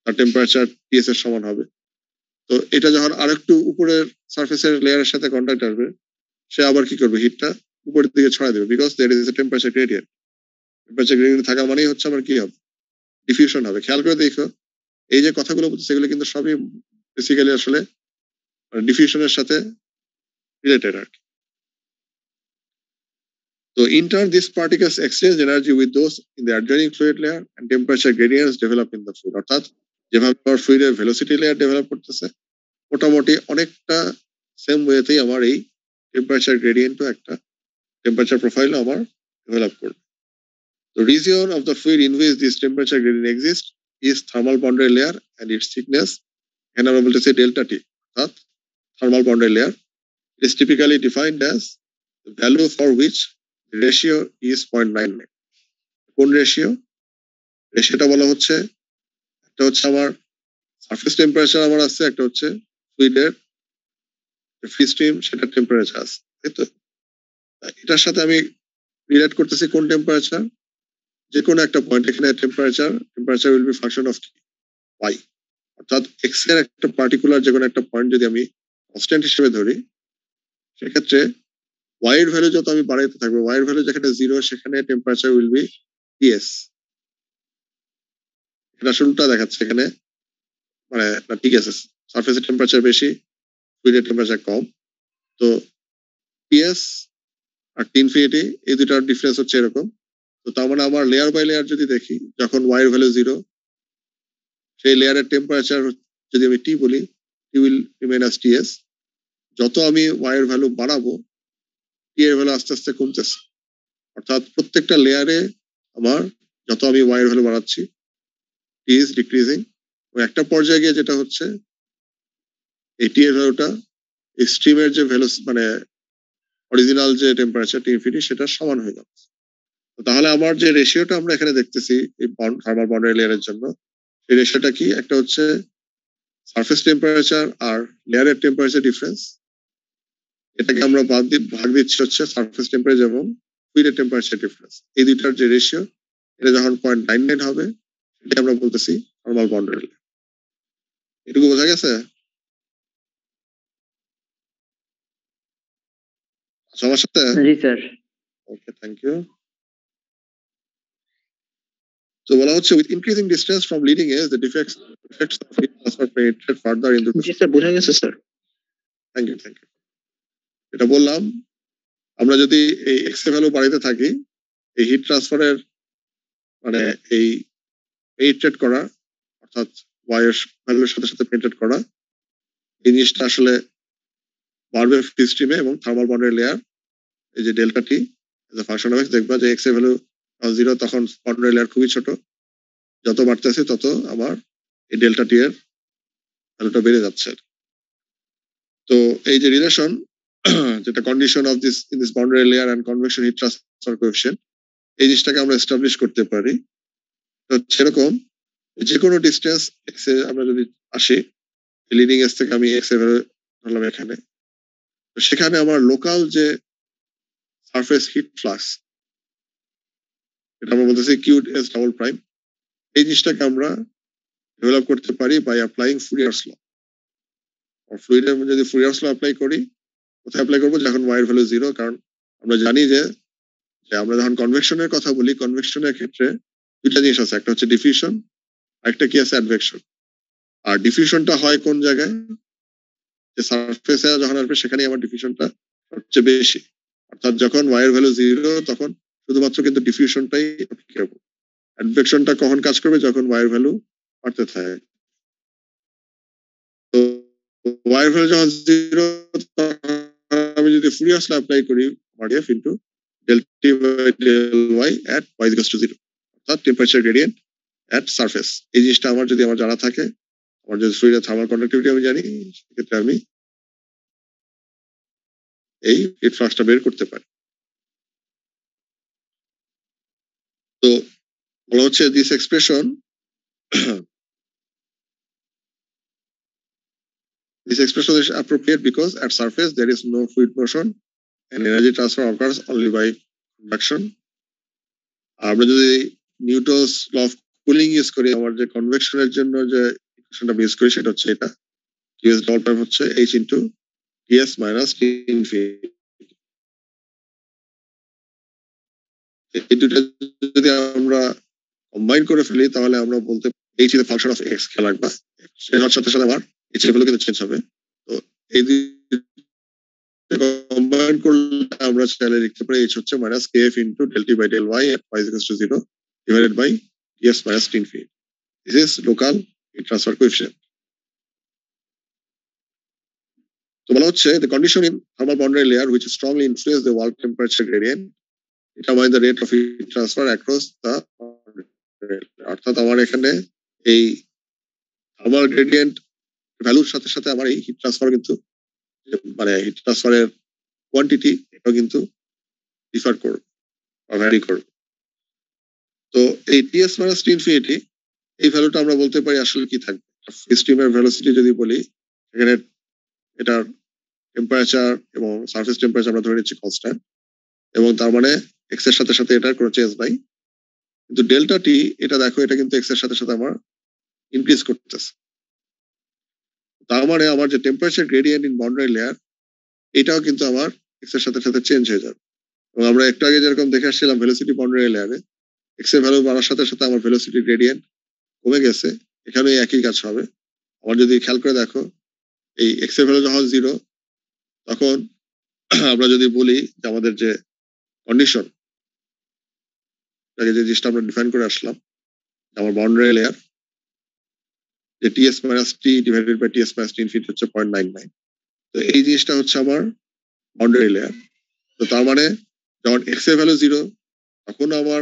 তার টেম্পারেচার টিএস এর সমান হবে। তো এটা যখন আরেকটু উপরের সারফেসের লেয়ারের সাথে কন্ট্যাক্ট আসবে, সে আবার কি করবে, হিটটা উপরের দিকে ছড়াই দেবে, because there is a temperature gradient. Temperature gradient থাকা মানেই হচ্ছে আমার কি হবে, ডিফিউশন হবে। খেয়াল করে দেখো, এই যে কথাগুলো বলছে, সেগুলো কিন্তু সবই বেসিক্যালি আসলে ডিফিউশনের সাথে রিলেটেড আর কি। So in turn, these particles exchange energy with those in the adjoining fluid layer and temperature gradients develop in the fluid. অর্থাৎ যেভাবে আমার ফ্লুইডের ভেলোসিটি লেয়ার ডেভেলপ করতেছে, মোটামুটি অনেকটা সেম ওয়েতেই আমার এই টেম্পারেচার গ্রেডিয়েন্টও একটা টেম্পারেচার প্রোফাইলও আমার ডেভেলপ করবে। The region of the fluid in which this temperature gradient exists is thermal boundary layer and its thickness, এখানে আমরা বলতেছি ডেল্টা টি। অর্থাৎ thermal boundary layer. It is typically defined as the value for which the ratio is 0.99. কোন ratio? রেশিওটা বলা হচ্ছে একটা হচ্ছে আমার সারফেস টেম্পারেচার আমার আছে, একটা হচ্ছে ফ্লুইডের ফ্রি স্ট্রিম সেটা টেম্পারেচার আছে, তাই তো? এটার সাথে আমি রিলেট করতেছি কোন টেম্পারেচার? যে কোনো একটা পয়েন্ট, এখানে temperature will be function of Y, অর্থাৎ এক্স এর একটা পার্টিকুলার যে কোনো একটা পয়েন্ট যদি আমি কনস্ট্যান্ট হিসেবে ধরি, সেক্ষেত্রে ওয়াই এর ভ্যালু যত আমি বাড়াইতে থাকবো, ওয়াই এর ভ্যালু যেখানে 0 সেখানে টেম্পারেচার উইল বি টিএস। এটা শুরুটা দেখাচ্ছে এখানে, মানে ঠিক আছে, সারফেসের টেম্পারেচার বেশি, ফ্লুইডের টেম্পারেচার কম, তো টিএস আর ইনফিনিটি এই দুটার ডিফারেন্স হচ্ছে এরকম। তো তার মানে আমার লেয়ার বাই লেয়ার যদি দেখি, যখন ওয়াই এর ভ্যালু 0, সেই লেয়ারের টেম্পারেচার যদি আমি টি বলি, টি উইল রিমেইন অ্যাজ টিএস। যত আমি ওয়াই এর ভ্যালু বাড়াবো, টি এর ভ্যালু আস্তে আস্তে কমতেছে, অর্থাৎ প্রত্যেকটা লেয়ারে আমার যত আমি ওয়াই এর ভ্যালু বাড়াচ্ছি, টি ইজ ডিক্রিজিং। একটা পর্যায়ে গিয়ে যেটা হচ্ছে, এই টি এর ভ্যালুটা এই স্ট্রিমের যে ভ্যালু, মানে অরিজিনাল যে টেম্পারেচার টি ইনফিনিটি, সেটা সমান হয়ে যাচ্ছে। তাহলে আমার যে রেশিওটা আমরা এখানে দেখতেছি এই থার্মাল বাউন্ডারি লেয়ারের জন্য, এই রেশিওটা কি? একটা হচ্ছে সারফেস টেম্পারেচার আর লেয়ারের টেম্পারেচার ডিফারেন্স, এটাকে আমরা ভাগ দিচ্ছি হচ্ছে সারফেস টেম্পারেচার এবং ফ্লুইডের টেম্পারেচার ডিফারেন্স। এই দুইটার যে রেশিও, এটা যখন 0.99 হবে, এটা আমরা বলতেছি থার্মাল বাউন্ডারি লেয়ার। এটুকু বোঝা গেছে? সবার সাথে? জি স্যার। Okay, thank you. তো বলা হচ্ছে with increasing distance from leading edge, the effects of heat transfer penetrate further into the... G sir, বোঝা গেছে স্যার। Thank you. এটা বললাম, আমরা যদি এই এক্স এর ভ্যালু বাড়াইতে থাকি, এই হিট ট্রান্সফারের মানে এই পেনিট্রেট করা, অর্থাৎ ওয়াই এর ভ্যালুর সাথে সাথে পেনিট্রেট করা, এই জিনিসটা আসলে বাড়বে ফ্রি স্ট্রিমে এবং থার্মাল বাউন্ডারি লেয়ার, এই যে delta T as a function of x, দেখবা যে এক্স এর ভ্যালু 0, তখন বাউন্ডারি লেয়ার খুবই ছোট, যত বাড়তেছে তত আমার এই ডেল্টা টি এর ভ্যালুটা বেড়ে যাচ্ছে। তো এই যে রিলেশন, যেটা condition of this in this boundary layer and convection heat transfer coefficient, এই জিনিসটাকে আমরা এস্টাবলিশ করতে পারি। তো সেরকম যে কোনো ডিস্টেন্স এক্স এ আমরা যদি আসি, লিডিং এজ থেকে আমি এক্স এ ধরলাম এখানে, তো সেখানে আমার লোকাল যে সারফেস হিট ফ্লাক্স, এটা আমরা বলতেছি কিউ এস ডাবল প্রাইম, এই জিনিসটাকে আমরা ডেভেলপ করতে পারি বাই অ্যাপ্লাইং ফুরিয়ারস ল। ফ্লুইডের মধ্যে যদি ফুরিয়ারস ল অ্যাপ্লাই করি, কোথায় অ্যাপ্লাই করবো? যখন ওয়াই এর ভ্যালু 0, কারণ আমরা জানি যে আমরা যখন কনভেকশনের কথা বলি, কনভেকশনের ক্ষেত্রে দুইটা জিনিস আছে, একটা হচ্ছে ডিফিউশন, আরেকটা কি আছে? অ্যাডভেকশন। আর ডিফিউশনটা হয় কোন জায়গায়? যে সারফেসে যখন আসবে সেখানেই আমার ডিফিউশনটা সবচেয়ে বেশি, অর্থাৎ যখন ওয়াই এর ভ্যালু 0, তখন শুধুমাত্র কিন্তু ডিফিউশনটাই অ্যাপ্লিকেবল। অ্যাডভেকশনটা কখন কাজ করবে? যখন ওয়াই এর ভ্যালু বাড়তে থাকে। তো ওয়াই এর ভ্যালু যখন 0, আমি যদি ফুরিয়ারস ল অ্যাপ্লাই করি, F into del t by del y at y is equals to 0, অর্থাৎ টেম্পারেচার গ্রেডিয়েন্ট এট সারফেস। এই জিনিসটা আমার যদি জানা থাকে, আমার যদি ফ্লুইডের থার্মাল কন্ডাক্টিভিটি আমি জানি, সেক্ষেত্রে আমি এই হিট ফ্লাক্সটা বের করতে পারি। তো বলা হচ্ছে this expression is appropriate because at surface there is no fluid motion and energy transfer occurs only by convection. আমরা যদি Newton's law of cooling use করি, আমার যে কনভেকশনের জন্য যে ইকুয়েশনটা ইউজ করি, সেটা হচ্ছে এটা, কিউ এস ডবল প্রাইম হচ্ছে H into T S minus T infinity. এই দুটো যদি আমরা কম্বাইন করে ফেলি, তাহলে আমরা বলতে H is function of x, খেয়াল রাখবা সেটার সাথে সাথে আমার এইচ এর ভ্যালু কিন্তু চেঞ্জ হবে। তো এই কম্বাইন করলে আমরা চাইলে লিখতে পারি এইচ হচ্ছে minus K F into del T by del Y at Y is equals to 0 divided by TS minus T infinity. This is local heat transfer coefficient. তো বলা হচ্ছে the condition in thermal boundary layer which strongly influence the wall temperature gradient determine the rate of heat transfer across the boundary layer. অর্থাৎ আমার এখানে এই thermal gradient ভ্যালুর সাথে সাথে আমার এই হিট ট্রান্সফার কিন্তু মানে হিট ট্রান্সফারের কোয়ান্টিটি এটাও কিন্তু ডিফার করবে বা ভ্যারি করবে। তো এই টিএস মাইনাস টি ইনফিনিটি এই ভ্যালুটা আমরা বলতে পারি আসলে কি থাকবে। স্ট্রিমের ভেলোসিটি যদি বলি এখানে এটার টেম্পারেচার এবং সারফেস টেম্পারেচার আমরা ধরে নিচ্ছি কনস্ট্যান্ট, এবং তার মানে এক্স এর সাথে সাথে এটার কোনো চেঞ্জ নাই। কিন্তু ডেল্টা টি এটা দেখো এটা কিন্তু এক্স এর সাথে সাথে আমার ইনক্রিজ করতেছে। তার মানে আমার যে temperature gradient in boundary layer এটাও কিন্তু আমার এক্স এর সাথে সাথে চেঞ্জ হয়ে যাবে। এবং আমরা একটু আগে যেরকম দেখে আসছিলাম ভেলোসিটি বাউন্ডারি লেয়ারে এক্স এর ভ্যালু বাড়ার সাথে সাথে আমার ভেলোসিটি গ্রেডিয়েন্ট কমে গেছে, এখানে একই কাজ হবে। আমার যদি খেয়াল করে দেখো এই এক্স এর ভ্যালু যখন 0 তখন আমরা যদি বলি যে আমাদের যে কন্ডিশন যে জিনিসটা আমরা ডিফাইন করে আসলাম আমার বাউন্ডারি লেয়ার যে TS minus T divided by TS minus T infinity হচ্ছে 0.99। তো এই জিনিসটা হচ্ছে আমার বাউন্ডারি লেয়ার। তো তার মানে যখন এক্স এর ভ্যালু 0 তখন আমার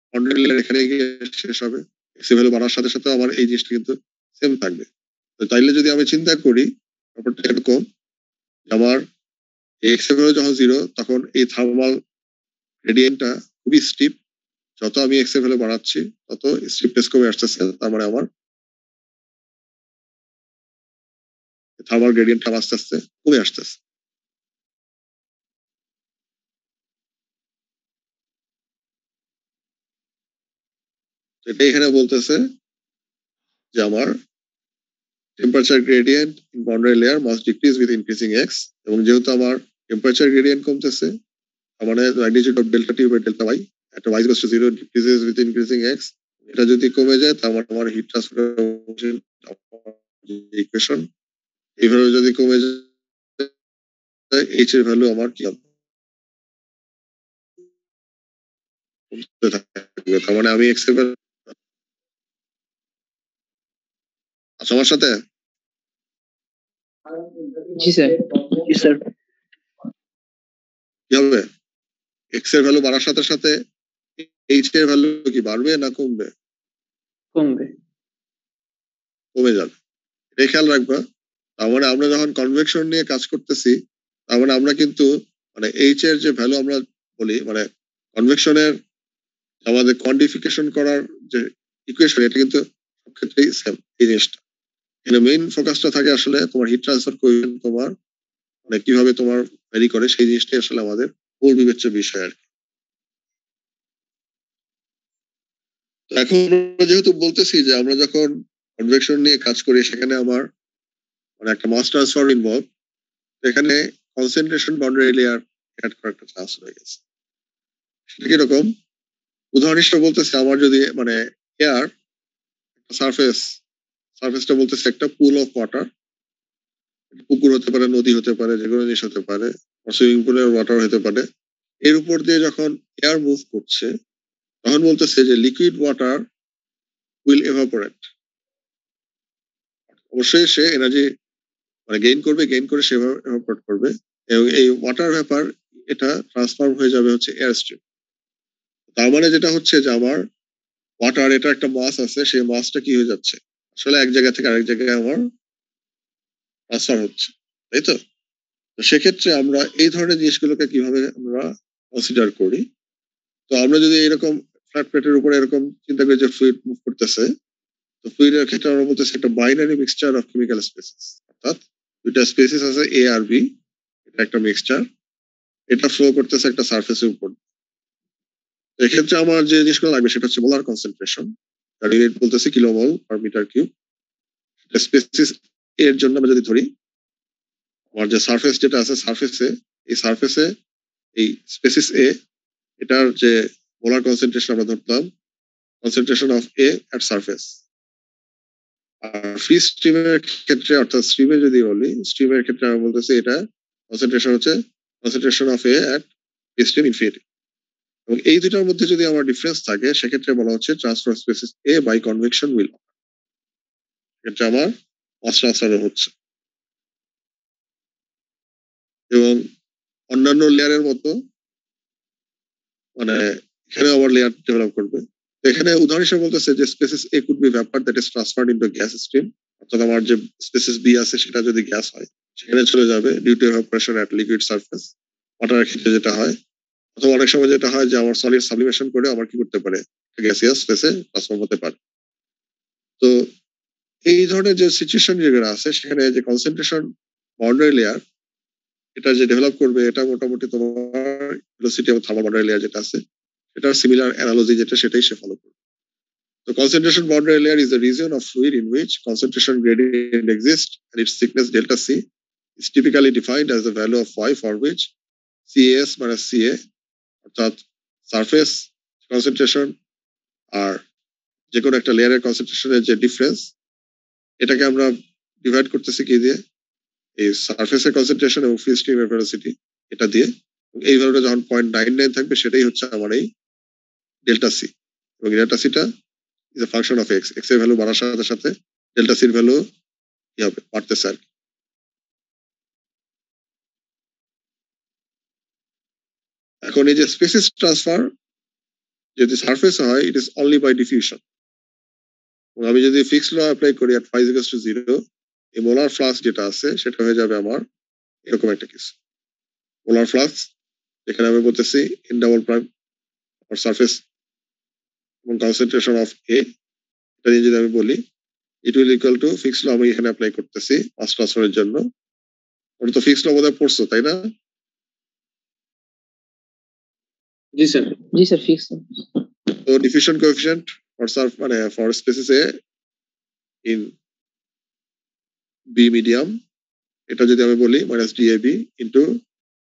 বাউন্ডারি লেয়ার এখানে গিয়ে শেষ হবে, এক্স এর ভ্যালু বাড়ার সাথে সাথে আমার এই জিনিসটা কিন্তু সেম থাকবে। তো তাইলে যদি আমি চিন্তা করি ব্যাপারটা এরকম আমার এক্স এর ভ্যালু যখন 0 তখন এই থার্মাল গ্রেডিয়েন্টটা খুবই স্টিপ, যত আমি এক্স এর ভ্যালু বাড়াচ্ছি তত স্টিপনেস কমে আসতেছে, তার মানে আমার থার্মাল গ্রেডিয়েন্টটা আস্তে আস্তে কমে আসতেছে। এটা এখানে বলতেছে যে আমার temperature gradient in boundary layer must decrease with increasing X, এবং যেহেতু আমার টেম্পারেচার গ্রেডিয়েন্ট কমতেছে তার মানে magnitude of delta T by delta Y একটা Y equals to 0 decreases with increasing X. এটা যদি কমে যায় তার মানে আমার হিট ট্রান্সফার ইকুয়েশন এইভাবে যদি কমে যায় এইচ এর ভ্যালু আমার কি হবে, তার মানে আমি এক্স এর ভ্যালু আচ্ছা আমার সাথে জি স্যার। জি স্যার। কি হবে এক্স এর ভ্যালু বাড়ার সাথে সাথে এইচ এর ভ্যালু কি বাড়বে না কমবে? কমবে। কমে যাবে, এটা খেয়াল রাখবা। তার মানে আমরা যখন কনভেকশন নিয়ে কাজ করতেছি তার মানে আমরা কিন্তু মানে এইচ এর যে ভ্যালু আমরা বলি মানে কনভেকশনের আমাদের কোয়ান্টিফিকেশন করার যে ইকুয়েশন এটা কিন্তু সব ক্ষেত্রেই সেম এই জিনিসটা। এখানে মেইন ফোকাসটা থাকে আসলে তোমার হিট ট্রান্সফার কোএফিশিয়েন্ট তোমার মানে কিভাবে তোমার ভ্যারি করে সেই জিনিসটাই আসলে আমাদের মূল বিবেচ্য বিষয় আর কি। এখন যেহেতু বলতেছি যে আমরা যখন কনভেকশন নিয়ে কাজ করি সেখানে আমার মানে একটা মাস ট্রান্সফার ইনভলভ, এখানে কনসেন্ট্রেশন বাউন্ডারি লেয়ার অ্যাড করার একটা চান্স হয়ে গেছে। সেটা কিরকম উদাহরণ হিসেবে বলতেছে আমার যদি মানে এয়ার সারফেসটা বলতেছে একটা পুল অফ ওয়াটার, পুকুর হতে পারে নদী হতে পারে যে কোনো জিনিস হতে পারে সুইমিং পুলের ওয়াটার হতে পারে, এর উপর দিয়ে যখন এয়ার মুভ করছে তখন বলতেছে যে লিকুইড ওয়াটার উইল এভাপোরেট। অবশ্যই সে এনার্জি মানে গেইন করে সে এভাপোরেট করবে এবং এই ওয়াটার ভেপার এটা ট্রান্সফর্ম হয়ে যাবে হচ্ছে এয়ার স্ট্রিম। তার মানে যেটা হচ্ছে যে আমার ওয়াটার এটা একটা মাস আছে, সেই মাসটা কি হয়ে যাচ্ছে আসলে এক জায়গা থেকে আরেক জায়গায় আমার ট্রান্সফার হচ্ছে, তাই তো? সেক্ষেত্রে আমরা এই ধরনের জিনিসগুলোকে কিভাবে আমরা কনসিডার করি, তো আমরা যদি এরকম ফ্ল্যাট প্লেটের উপরে এরকম চিন্তা করি যে ফ্লুইড মুভ করতেছে, তো ফ্লুইডের ক্ষেত্রে আমরা বলতেছি একটা binary mixture of chemical species, অর্থাৎ দুইটা স্পেসিস আছে এ আর বি, এটা একটা মিক্সচার, এটা ফ্লো করতেছে একটা সারফেসের উপর। এক্ষেত্রে আমার যে জিনিসগুলো লাগবে সেটা হচ্ছে মোলার কনসেন্ট্রেশন, তার ইউনিট বলতেছি কিলোমোল পার মিটার কিউব। স্পেসিস এর জন্য আমরা যদি ধরি আমার যে সারফেস যেটা আছে সারফেসে এই স্পেসিস এ এটার যে মোলার কনসেন্ট্রেশন আমরা ধরতাম concentration of A at surface. আর ফ্রি স্ট্রিমের ক্ষেত্রে অর্থাৎ স্ট্রিমে যদি বলি স্ট্রিমের ক্ষেত্রে আমরা বলতেছি এটা কনসেন্ট্রেশন হচ্ছে concentration of A at stream infinity. এবং এই দুটার মধ্যে যদি আমার ডিফারেন্স থাকে সেক্ষেত্রে বলা হচ্ছে transfer species A by convection will, এটা আমার মাস ট্রান্সফার হচ্ছে। এবং অন্যান্য লেয়ারের মতো মানে এখানে আবার লেয়ার ডেভেলপ করবে। এখানে উদাহরণ হিসেবে বলতেছে যে species A could be vapour that is transferred into gas stream অর্থাৎ আমার যে স্পেসিস বি আছে সেটা যদি গ্যাস হয় সেখানে চলে যাবে due to evaporation at liquid surface. ওয়াটারের ক্ষেত্রে যেটা হয়, অথবা অনেক সময় যেটা হয় যে আমার সলিড সাবলিমেশন করে আমার কি করতে পারে, গ্যাসিয়াস ফেসে ট্রান্সফর্ম হতে পারে। তো এই ধরনের যে সিচুয়েশন যেগুলো আছে সেখানে যে কনসেন্ট্রেশন বাউন্ডারি লেয়ার এটা যে ডেভেলপ করবে এটা মোটামুটি তোমার ভেলোসিটি এবং থার্মাল বাউন্ডারি লেয়ার যেটা আছে এটার সিমিলার অ্যানালজি যেটা সেটাই সে ফলো করবে। The concentration boundary layer is the region of fluid in which concentration gradient exists and its thickness delta C is typically defined as the value of y for which CAS minus CA অর্থাৎ surface concentration আর যে কোনো একটা লেয়ারের কনসেন্ট্রেশনের যে difference এটাকে আমরা divide করতেছি কি দিয়ে, এই সারফেসের কনসেন্ট্রেশন এবং ফ্রি স্ট্রিমের ভেলোসিটি এটা দিয়ে। এই ভ্যালুটা যখন 0.99 থাকবে সেটাই হচ্ছে আমার এই ডেল্টা সি, এবং ডেল্টা সিটা is a function of x, x এর ভ্যালু বাড়ার সাথে সাথে ডেল্টা সির ভ্যালু কি হবে, বাড়তেছে আর কি। এখন এই যে স্পেসিস ট্রান্সফার যদি সারফেস হয় it is only by diffusion. আমি যদি ফিক্সড ল অ্যাপ্লাই করি at phi is equals to 0, এই মোলার ফ্লাক্স যেটা আছে সেটা হয়ে যাবে আমার এরকম একটা কিছু মোলার ফ্লাক্স, যেখানে আমি বলতেছি in double prime for surface এবং কনসেন্ট্রেশন অফ এ, এটা নিয়ে যদি আমি বলি it will equal to fixed law আমি এখানে অ্যাপ্লাই করতেছি মাস ট্রান্সফারের জন্য। ওটা তো ফিক্সড ল বোধহয় পড়ছো তাই না? জি স্যার। জি স্যার, ফিক্স। তো ডিফিউশন কোএফিশিয়েন্ট ফর সার্ফ মানে for species A in B medium, এটা যদি আমি বলি minus DAB into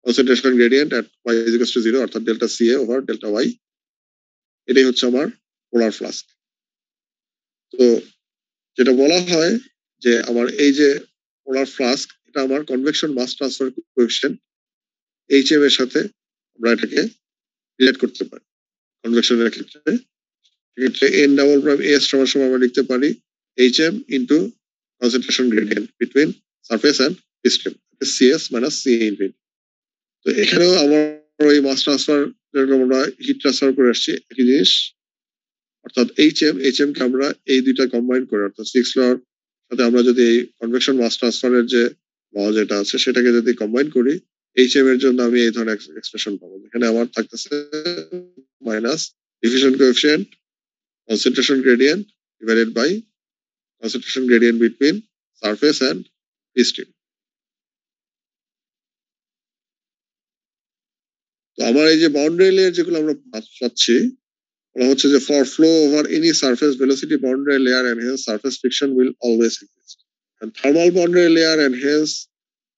concentration gradient at y is equals to 0 অর্থাৎ delta C A over delta Y, এটাই হচ্ছে আমার পোলার ফ্লাস্ক। তো যেটা বলা হয় যে আমার এই যে পোলার ফ্লাস্ক এটা আমার convection mass transfer coefficient HM এর সাথে আমরা এটাকে রিলেট করতে পারি কনভেকশনের ক্ষেত্রে। সেক্ষেত্রে এন ডাবল প্রাইম এস সমান সমান আমরা লিখতে পারি HM into concentration gradient between surface and system CS minus C infinity. তো এখানেও আমার ওই মাস ট্রান্সফার যেরকম আমরা হিট ট্রান্সফার করে আসছি একই জিনিস, অর্থাৎ এইচএম কে আমরা এই দুইটা কম্বাইন করে অর্থাৎ সিক্স লর সাথে আমরা যদি এই কনভেকশন মাস ট্রান্সফারের যে ল যেটা আছে সেটাকে যদি কম্বাইন করি এইচএম এর জন্য আমি এই ধরনের এক্সপ্রেশন পাবো, যেখানে আমার থাকতেছে minus diffusion coefficient concentration gradient divided by concentration gradient between surface and stream. তো আমার এই যে বাউন্ডারি লেয়ার যেগুলো আমরা পাচ্ছি বলা হচ্ছে যে for flow over any surface velocity boundary layer and hence surface friction will always exist, and thermal boundary layer and hence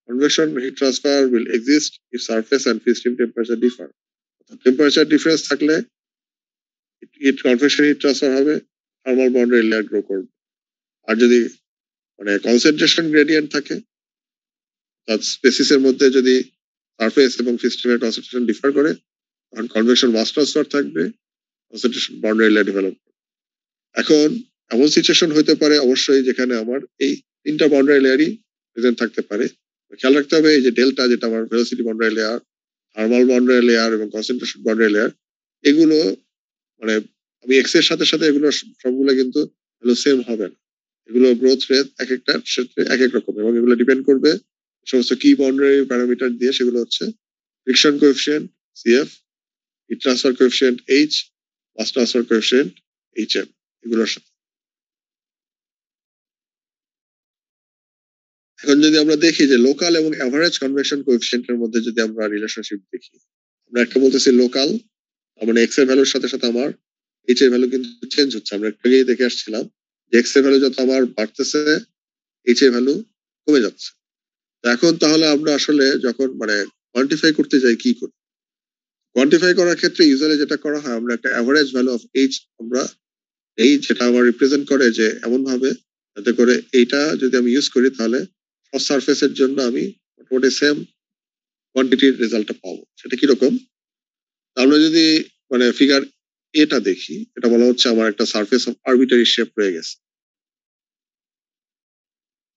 convection heat transfer will exist if surface and free stream temperature differ. Temperature difference থাকলে heat convection heat transfer হবে, thermal boundary layer grow করবে। আর যদি মানে concentration gradient থাকে তার স্পেসিসের মধ্যে যদি surface এবং সিস্টেমের কনসেন্ট্রেশন ডিফার করে তখন কনভেকশন মাস ট্রান্সফার থাকবে, কনসেন্ট্রেশন বাউন্ডারি লেয়ার ডেভেলপ করবে। এখন এমন সিচুয়েশন হতে পারে অবশ্যই যেখানে আমার এই তিনটা বাউন্ডারি লেয়ারই প্রেজেন্ট থাকতে পারে। খেয়াল রাখতে হবে এই যে ডেল্টা যেটা আমার velocity boundary layer, thermal boundary layer এবং কনসেন্ট্রেশন বাউন্ডারি লেয়ার, এগুলো মানে আমি এক্স এর সাথে সাথে এগুলো সবগুলো কিন্তু সেম হবে না, এগুলো গ্রোথ রেট এক একটা ক্ষেত্রে এক এক রকম, এবং এগুলো ডিপেন্ড করবে সমস্ত কি বাউন্ডারি প্যারামিটার দিয়ে, সেগুলো হচ্ছে friction coefficient CF, heat transfer coefficient H, mass transfer coefficient HM, এগুলোর সাথে। এখন যদি আমরা দেখি যে লোকাল এবং এভারেজ কনভেকশন কোএফিশিয়েন্টের মধ্যে যদি আমরা রিলেশনশিপ দেখি, আমরা একটা বলতেছি লোকাল, মানে এক্স এর ভ্যালুর সাথে সাথে আমার এইচ এর ভ্যালু কিন্তু চেঞ্জ হচ্ছে। আমরা একটু আগেই দেখে আসছিলাম যে এক্স এর ভ্যালু যত আমার বাড়তেছে এইচ এর ভ্যালু কমে যাচ্ছে। এখন তাহলে আমরা আসলে যখন মানে কোয়ান্টিফাই করতে যাই কি করি, কোয়ান্টিফাই করার ক্ষেত্রে ইউজুয়ালি যেটা করা হয় আমরা একটা এভারেজ ভ্যালু অফ এইচ আমরা এই যেটা আমার রিপ্রেজেন্ট করে যে এমন ভাবে যাতে করে এইটা যদি আমি ইউজ করি তাহলে সব সারফেসের জন্য আমি মোটামুটি সেম কোয়ান্টিটির রেজাল্টটা পাবো। সেটা কিরকম, আমরা যদি মানে ফিগার এটা দেখি, এটা বলা হচ্ছে আমার একটা সারফেস অফ আরবিটারি শেপ রয়ে গেছে,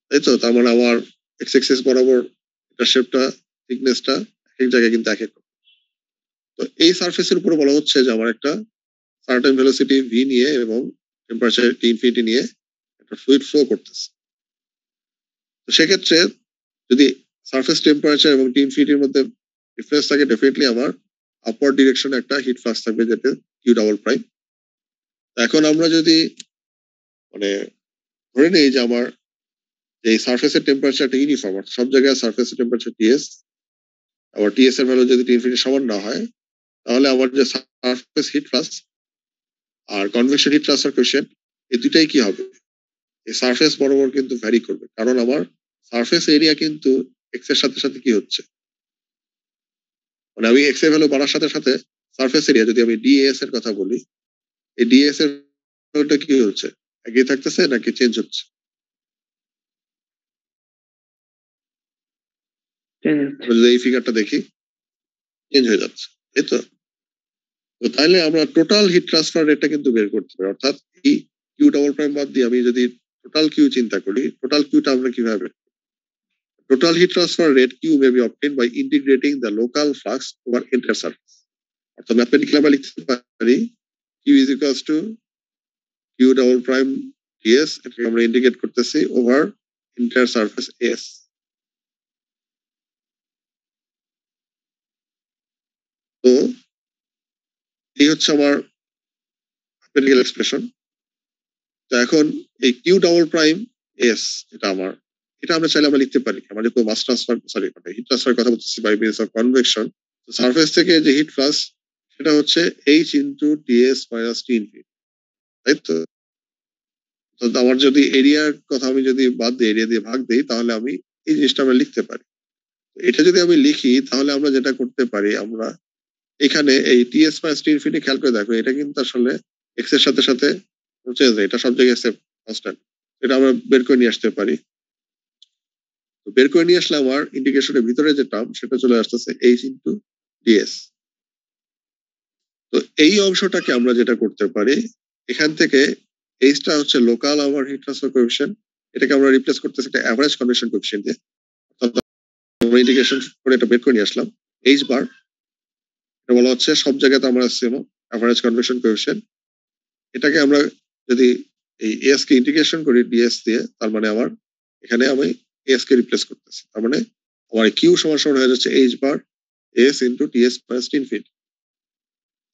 তাই তো? তার মানে আমার এক্স এক্সিস বরাবর এটা শেপটা থিকনেসটা এক জায়গায় কিন্তু এক এক। তো এই সারফেসের উপরে বলা হচ্ছে যে আমার একটা সার্টেন ভেলোসিটি ভি নিয়ে এবং টেম্পারেচার টি ইনফিনিটি নিয়ে একটা ফ্লুইড ফ্লো করতেছে। সেক্ষেত্রে যদি সারফেস টেম্পারেচার এবং টি ইনফিনিটির মধ্যে ডিফারেন্স থাকে, ডেফিনেটলি আমার আপওয়ার্ড ডিরেকশনে একটা হিট ফ্লাক্স থাকবে, যেটা কিউ ডাবল প্রাইম। এখন আমরা যদি মানে ধরে নেই যে আমার এই সারফেসের টেম্পারেচারটা ইউনিফর্ম, সব জায়গায় সারফেসের টেম্পারেচার টিএস, আবার টিএস এর ভ্যালু যদি টি ইনফিনিটি সমান না হয়, তাহলে আমার যে সারফেস হিট ফ্লাক্স আর কনভেকশন হিট ট্রান্সফার কোএফিশিয়েন্ট, এই দুটাই কি হবে, এই সারফেস বরাবর কিন্তু ভ্যারি করবে, কারণ আমার সারফেস এরিয়া কিন্তু এক্স এর সাথে সাথে কি হচ্ছে, মানে আমি এক্স এর ভ্যালু বাড়ার সাথে সাথে সারফেস এরিয়া, যদি আমি ডিএস এর কথা বলি, এই ডিএস এর ভ্যালুটা কি হচ্ছে, একই থাকতেছে নাকি চেঞ্জ হচ্ছে? যদি এই ফিগারটা দেখি, চেঞ্জ হয়ে যাচ্ছে, তাই তো? তাহলে আমরা টোটাল হিট ট্রান্সফার রেটটা কিন্তু বের করতে পারি, অর্থাৎ এই কিউ ডাবল প্রাইম বাদ দিয়ে আমি যদি টোটাল কিউ চিন্তা করি, টোটাল কিউটা আমরা কিভাবে, total heat transfer rate Q may be obtained by integrating the local flux over entire surface. অর্থাৎ ম্যাথমেটিক্যালি আমরা লিখতে পারি Q is equals to Q double prime ds, এটাকে আমরা ইন্টিগ্রেট করতেছি ওভার entire surface S। তো এই হচ্ছে আমার ম্যাথমেটিক্যাল এক্সপ্রেশন। তো এখন এই Q double prime S, এটা আমরা চাইলে আমরা লিখতে পারি, আমরা যেহেতু মাস ট্রান্সফার মানে হিট ট্রান্সফার কথা বলতেছি by means of convection, surface থেকে যে হিট ফ্লাক্স সেটা হচ্ছে H into ds minus T infinity, তাই তো? আমার যদি এরিয়ার কথা আমি যদি বাদ দিই, এরিয়া দিয়ে ভাগ দিই, তাহলে আমি এই জিনিসটা আমরা লিখতে পারি। এটা যদি আমি লিখি, তাহলে আমরা যেটা করতে পারি, আমরা এখানে এই টিএস মাইনাস টি ইনফিনিটি খেয়াল করে দেখো, এটা কিন্তু আসলে এক্স এর সাথে সাথে চেঞ্জ হয়, এটা সব জায়গায় সেম কনস্ট্যান্ট, এটা আমরা বের করে নিয়ে আসতে পারি। তো বের করে নিয়ে আসলে আমার ইন্টিগ্রেশনের ভিতরে যে টার্ম, সেটা চলে আসতেছে এইচ ইন্টু ডিএস। তো এই অংশটাকে আমরা যেটা করতে পারি, এখান থেকে এইচটা হচ্ছে লোকাল আমার হিট ট্রান্সফার কোএফিশিয়েন্ট, এটাকে আমরা রিপ্লেস করতেছি একটা অ্যাভারেজ কনভেকশন কোএফিশিয়েন্ট দিয়ে, আমরা ইন্টিগ্রেশন করে এটা বের করে নিয়ে আসলাম এইচ বার, এটা বলা হচ্ছে সব জায়গাতে আমরা সেম অ্যাভারেজ কনভেকশন কোএফিশিয়েন্ট। এটাকে আমরা যদি এই এস কে ইন্টিগ্রেশন করি ডিএস দিয়ে, তার মানে আমার এখানে আমি এস কে রিপ্লেস করতেছি, তার মানে আমার কিউ সমান সমান হয়ে যাচ্ছে এইচ বার এস ইন্টু টিএস প্লাস টি ইনফিনিটি।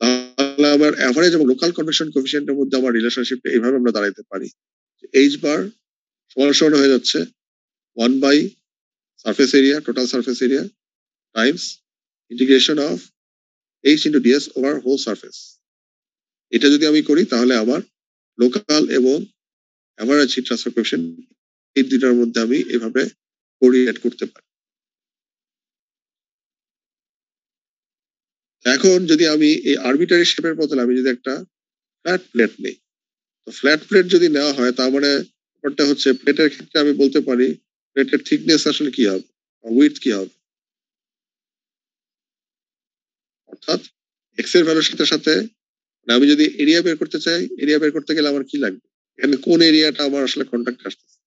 তাহলে আমার অ্যাভারেজ এবং লোকাল কনভেকশন কোএফিশিয়েন্টের মধ্যে আমার রিলেশনশিপটা এইভাবে আমরা দাঁড়াইতে পারি, এইচ বার সমান সমান হয়ে যাচ্ছে 1 by surface area, total surface area times integration of H into DS over whole surface. এটা যদি আমি করি, তাহলে আমার লোকাল এবং অ্যাভারেজ হিট ট্রান্সফার কোএফিশিয়েন্ট, এই দুটার মধ্যে আমি এভাবে কোরিলেট করতে পারি। এখন যদি আমি এই আরবিটারি শেপের বদলে আমি যদি একটা ফ্ল্যাট প্লেট নেই, তো ফ্ল্যাট প্লেট যদি নেওয়া হয়, তার মানে ব্যাপারটা হচ্ছে প্লেটের ক্ষেত্রে আমি বলতে পারি প্লেটের থিকনেস আসলে কি হবে, উইডথ কি হবে, অর্থাৎ এক্স এর ভ্যালুর সাথে সাথে আমি যদি এরিয়া বের করতে চাই, এরিয়া বের করতে গেলে আমার কি লাগবে, এখানে কোন এরিয়াটা আমার আসলে কন্টাক্ট আসতেছে,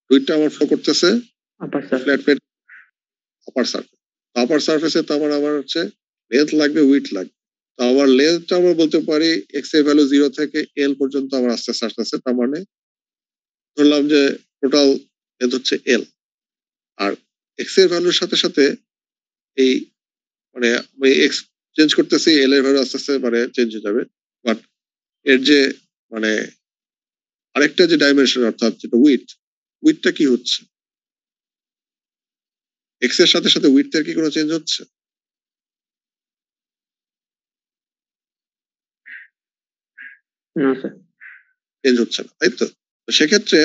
উইডথটা আমার ফ্লো করতেছে ফ্ল্যাট প্লেট আপার সারফেস, আপার সারফেসে তো আমার হচ্ছে লেন্থ লাগবে, উইডথ লাগবে। তো আমার লেন্থটা আমরা বলতে পারি এক্স এর ভ্যালু 0 থেকে এল পর্যন্ত আমার আস্তে আস্তে আসতেছে, তার মানে ধরলাম যে টোটাল লেন্থ হচ্ছে এল, আর এক্স এর ভ্যালুর সাথে সাথে এই মানে আমি এক্স চেঞ্জ করতেছি, এল এর ভ্যালু আস্তে আস্তে মানে চেঞ্জ হয়ে যাবে, বাট এর যে মানে আরেকটা যে ডাইমেনশন, অর্থাৎ যেটা উইডথটা কি হচ্ছে, এক্স এর সাথে সাথে উইডথের কি কোনো চেঞ্জ হচ্ছে? না স্যার, চেঞ্জ হচ্ছে না, তাই তো? সেক্ষেত্রে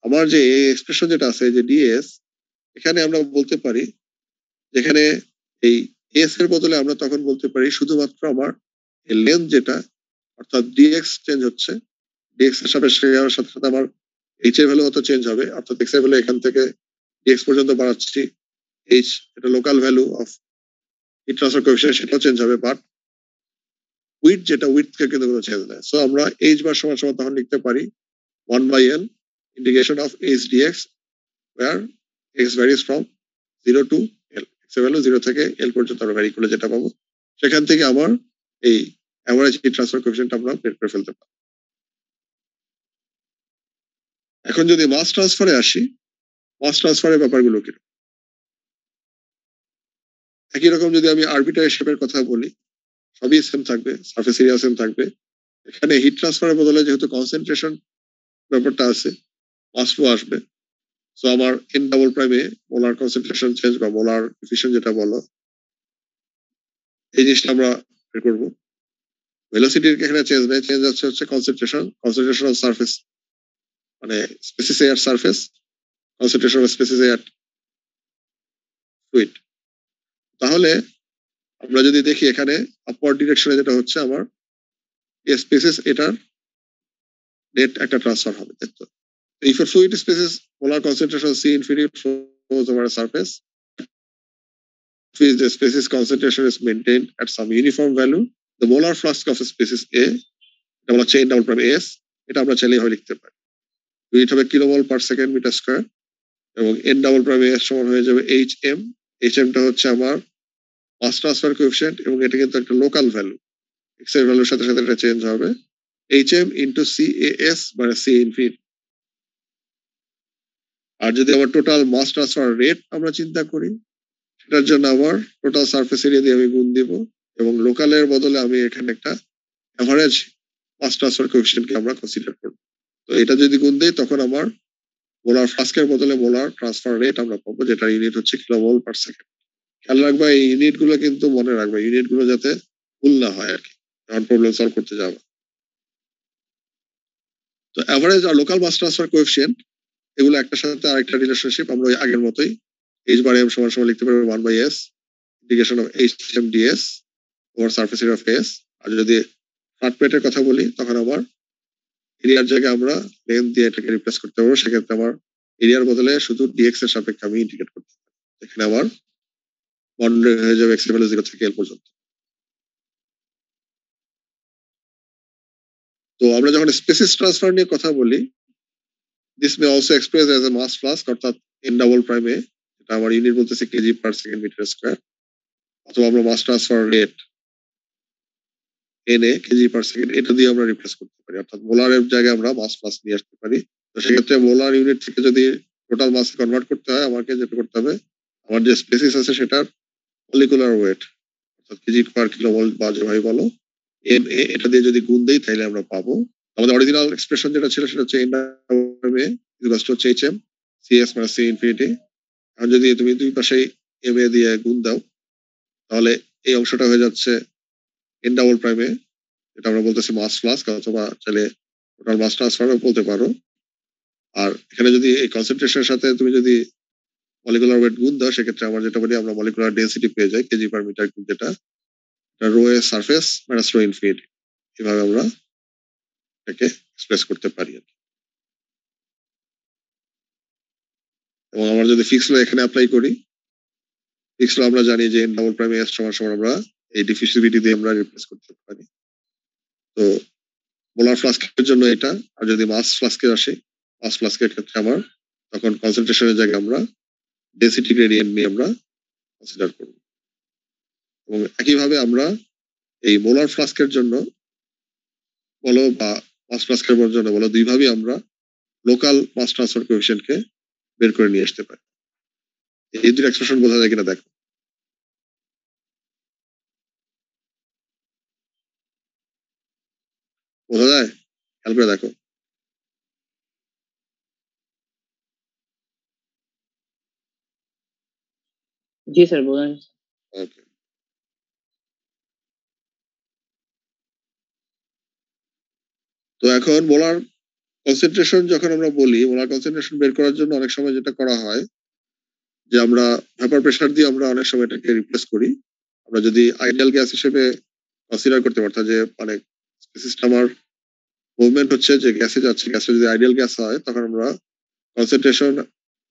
আমার যে এক্সপ্রেশন যেটা আছে যে ডিএস, এখানে আমরা বলতে পারি যেখানে এই এস এর বদলে আমরা তখন বলতে পারি শুধুমাত্র আমার লেন্থ যেটা, অর্থাৎ ডিএক্স চেঞ্জ হচ্ছে, ডিএক্স এর সাপেক্ষে সাথে সাথে আমার এইচ এর ভ্যালু অত চেঞ্জ হবে, অর্থাৎ এক্স এর ভ্যালু এখান থেকে ডিএক্স পর্যন্ত বাড়াচ্ছি, এইচ এটা local value of heat transfer coefficient, সেটাও চেঞ্জ হবে, বাট উইডথ যেটা, উইডথকে কিন্তু কোনো চেঞ্জ নেই। সো আমরা এইচ বার সমান সমান তখন লিখতে পারি 1 by L integration of H dx, where x varies from 0 to L, x এর ভ্যালু 0 থেকে L পর্যন্ত আমরা ভ্যারি করলে যেটা পাবো, সেখান থেকে আমার এই অ্যাভারেজ হিট ট্রান্সফার কোএফিশিয়েন্ট আমরা বের করে ফেলতে পারি। এখন যদি মাস ট্রান্সফারে আসি, মাস ট্রান্সফারের ব্যাপারগুলো কি? একই রকম যদি আমি আরবিটারি শেপের কথা বলি, সবই সেম থাকবে, সারফেস এরিয়া সেম থাকবে। এখানে হিট ট্রান্সফারের বদলে যেহেতু কনসেন্ট্রেশন ব্যাপারটা আছে, মাস ফ্লো আসবে। সো আমার এন ডাবল প্রাইমে মোলার কনসেন্ট্রেশন চেঞ্জ বা মোলার ডিফিউশন যেটা বলো, এই জিনিসটা আমরা বের করবো। ভেলোসিটির এখানে চেঞ্জ নেই, চেঞ্জ হচ্ছে কনসেন্ট্রেশন অফ সারফেস, মানে species air surface, concentration of species air fluid. তাহলে আমরা যদি দেখি এখানে আপওয়ার্ড ডিরেকশনে যেটা হচ্ছে আমার স্পেসিস, এটার নেট একটা ট্রান্সফার হবে, তাই তো? If a fluid species molar concentration C infinity flows over a surface, if the species concentration is maintained at some uniform value, the molar flux of a species A, এটা বলা হচ্ছে n double prime S, এটা আমরা চাইলেই হয় লিখতে পারি। Unit হবে কিলোমোল পার সেকেন্ড মিটার স্কয়ার, এবং n double prime S সমান হয়ে যাবে HM। HM টা হচ্ছে আমার মাস ট্রান্সফার কোএফিশিয়েন্ট, এবং এটা কিন্তু একটা লোকাল ভ্যালু, x এর ভ্যালুর সাথে সাথে এটা চেঞ্জ হবে। HM ইন্টু CAS মানে C ইনফিনিটি। আর যদি আমার টোটাল মাস ট্রান্সফার রেট আমরা চিন্তা করি, সেটার জন্য আমার টোটাল সারফেস এরিয়া দিয়ে আমি গুণ দিব, এবং লোকালের বদলে আমি এখানে একটা এভারেজ মাস ট্রান্সফার কোএফিশিয়েন্টকে আমরা কনসিডার করব। তো এটা যদি গুণ দেই, তখন আমার মোলার ফ্লাস্কের বদলে মোলার ট্রান্সফার রেট আমরা পাবো, যেটা ইউনিট হচ্ছে কিলোমোল পার সেকেন্ড। খেয়াল রাখবা এই ইউনিট গুলো কিন্তু মনে রাখবা, ইউনিট গুলো যাতে ভুল না হয় আর কি, যখন প্রবলেম সলভ করতে যাবো। তো এভারেজ আর লোকাল মাস ট্রান্সফার কোএফিশিয়েন্ট, এগুলো একটার সাথে আরেকটা রিলেশনশিপ। আমরা ওই আগের মতোই h বার m সমান সমান লিখতে পারবো 1/s integration of HM ds over surface area of S। আর যদি ফ্ল্যাট প্লেটের কথা বলি, তখন আবার এরিয়ার জায়গায় আমরা লেন্থ দিয়ে এটাকে রিপ্লেস করতে পারবো। সেক্ষেত্রে আমার এরিয়ার বদলে শুধু dx এর সাপেক্ষে আমি ইন্টিগ্রেট করতে পারি। এখানে আমার বাউন্ডারি হয়ে যাবে x এর ভ্যালু 0 থেকে l পর্যন্ত। তো আমরা যখন স্পেসিস ট্রান্সফার নিয়ে কথা বলি, this may also express as a mass flux, অর্থাৎ n ডাবল প্রাইমে, এটা আমার ইউনিট বলতেছে KG per second metre square, অথবা আমরা মাস ট্রান্সফার রেট এনে কেজি পার সেকেন্ড, এটা দিয়ে আমরা রিপ্লেস করতে পারি। অর্থাৎ মোলারের জায়গায় আমরা মাস প্লাস নিয়ে আসতে পারি। তো সেক্ষেত্রে মোলার ইউনিট থেকে যদি টোটাল মাস কনভার্ট করতে হয়, আমাকে যেটা করতে হবে, আমার যে স্পেসিস আছে সেটার মলিকুলার ওয়েট, অর্থাৎ কেজি পার কিলোমোল বা যেভাবে বলো, MA, এটা দিয়ে যদি গুণ দেই, তাহলে আমরা পাবো আমাদের অরিজিনাল এক্সপ্রেশন যেটা ছিল, সেটা হচ্ছে HM CS মানে C ইনফিনিটি। আর যদি তুমি দুই পাশেই MA দিয়ে গুণ দাও, তাহলে এই অংশটা হয়ে যাচ্ছে n ডাবল প্রাইমে, এটা আমরা বলতেছি মাস ফ্লাস্ক, অথবা চাইলে টোটাল মাস ট্রান্সফারও বলতে পারো। আর এখানে যদি এই কনসেন্ট্রেশনের সাথে তুমি যদি মলিকুলার ওয়েট গুণ দাও, সেক্ষেত্রে আমরা যেটা বলি, আমরা মলিকুলার ডেনসিটি পেয়ে যাই কেজি পার মিটার কিউব, যেটা রো এ সারফেস মাইনাস রো ইনফিনিটি। এভাবে আমরা এটাকে এক্সপ্রেস করতে পারি। এবং আমরা যদি ফিক্স ল এখানে অ্যাপ্লাই করি, ফিক্স ল আমরা জানি যে n ডাবল প্রাইম s সমান সমান আমরা এই ডিফিউসিভিটি দিয়ে আমরা রিপ্লেস করতে পারি। তো মোলার ফ্লাস্কের জন্য এটা। আর যদি মাস ফ্লাস্কে আসে, মাস ফ্লাস্কের ক্ষেত্রে আমার তখন কনসেন্ট্রেশনের জায়গায় আমরা ডেনসিটি গ্রেডিয়েন্ট নিয়ে আমরা কনসিডার করব। এবং একইভাবে আমরা এই মোলার ফ্লাস্কের জন্য বলো বা মাস ফ্লাস্কের জন্য বলো, দুইভাবেই আমরা লোকাল মাস ট্রান্সফার কোএফিশিয়েন্টকে বের করে নিয়ে আসতে পারি। এই দুটো এক্সপ্রেশন বোঝা যায় কিনা দেখো। বোঝা যায়? খেয়াল করে দেখো। জি স্যার, বোঝা যাচ্ছে। ওকে। তো এখন মোলার কনসেন্ট্রেশন যখন আমরা বলি, মোলার কনসেন্ট্রেশন বের করার জন্য অনেক সময় যেটা করা হয়, যে আমরা ভেপার প্রেসার দিয়ে আমরা অনেক সময় এটাকে রিপ্লেস করি। আমরা যদি আইডিয়াল গ্যাস হিসেবে কনসিডার করতে পারতাম, যে মানে স্পেসিসটা আমার মুভমেন্ট হচ্ছে যে গ্যাসে যাচ্ছে, গ্যাসটা যদি আইডিয়াল গ্যাস হয়, তখন আমরা concentration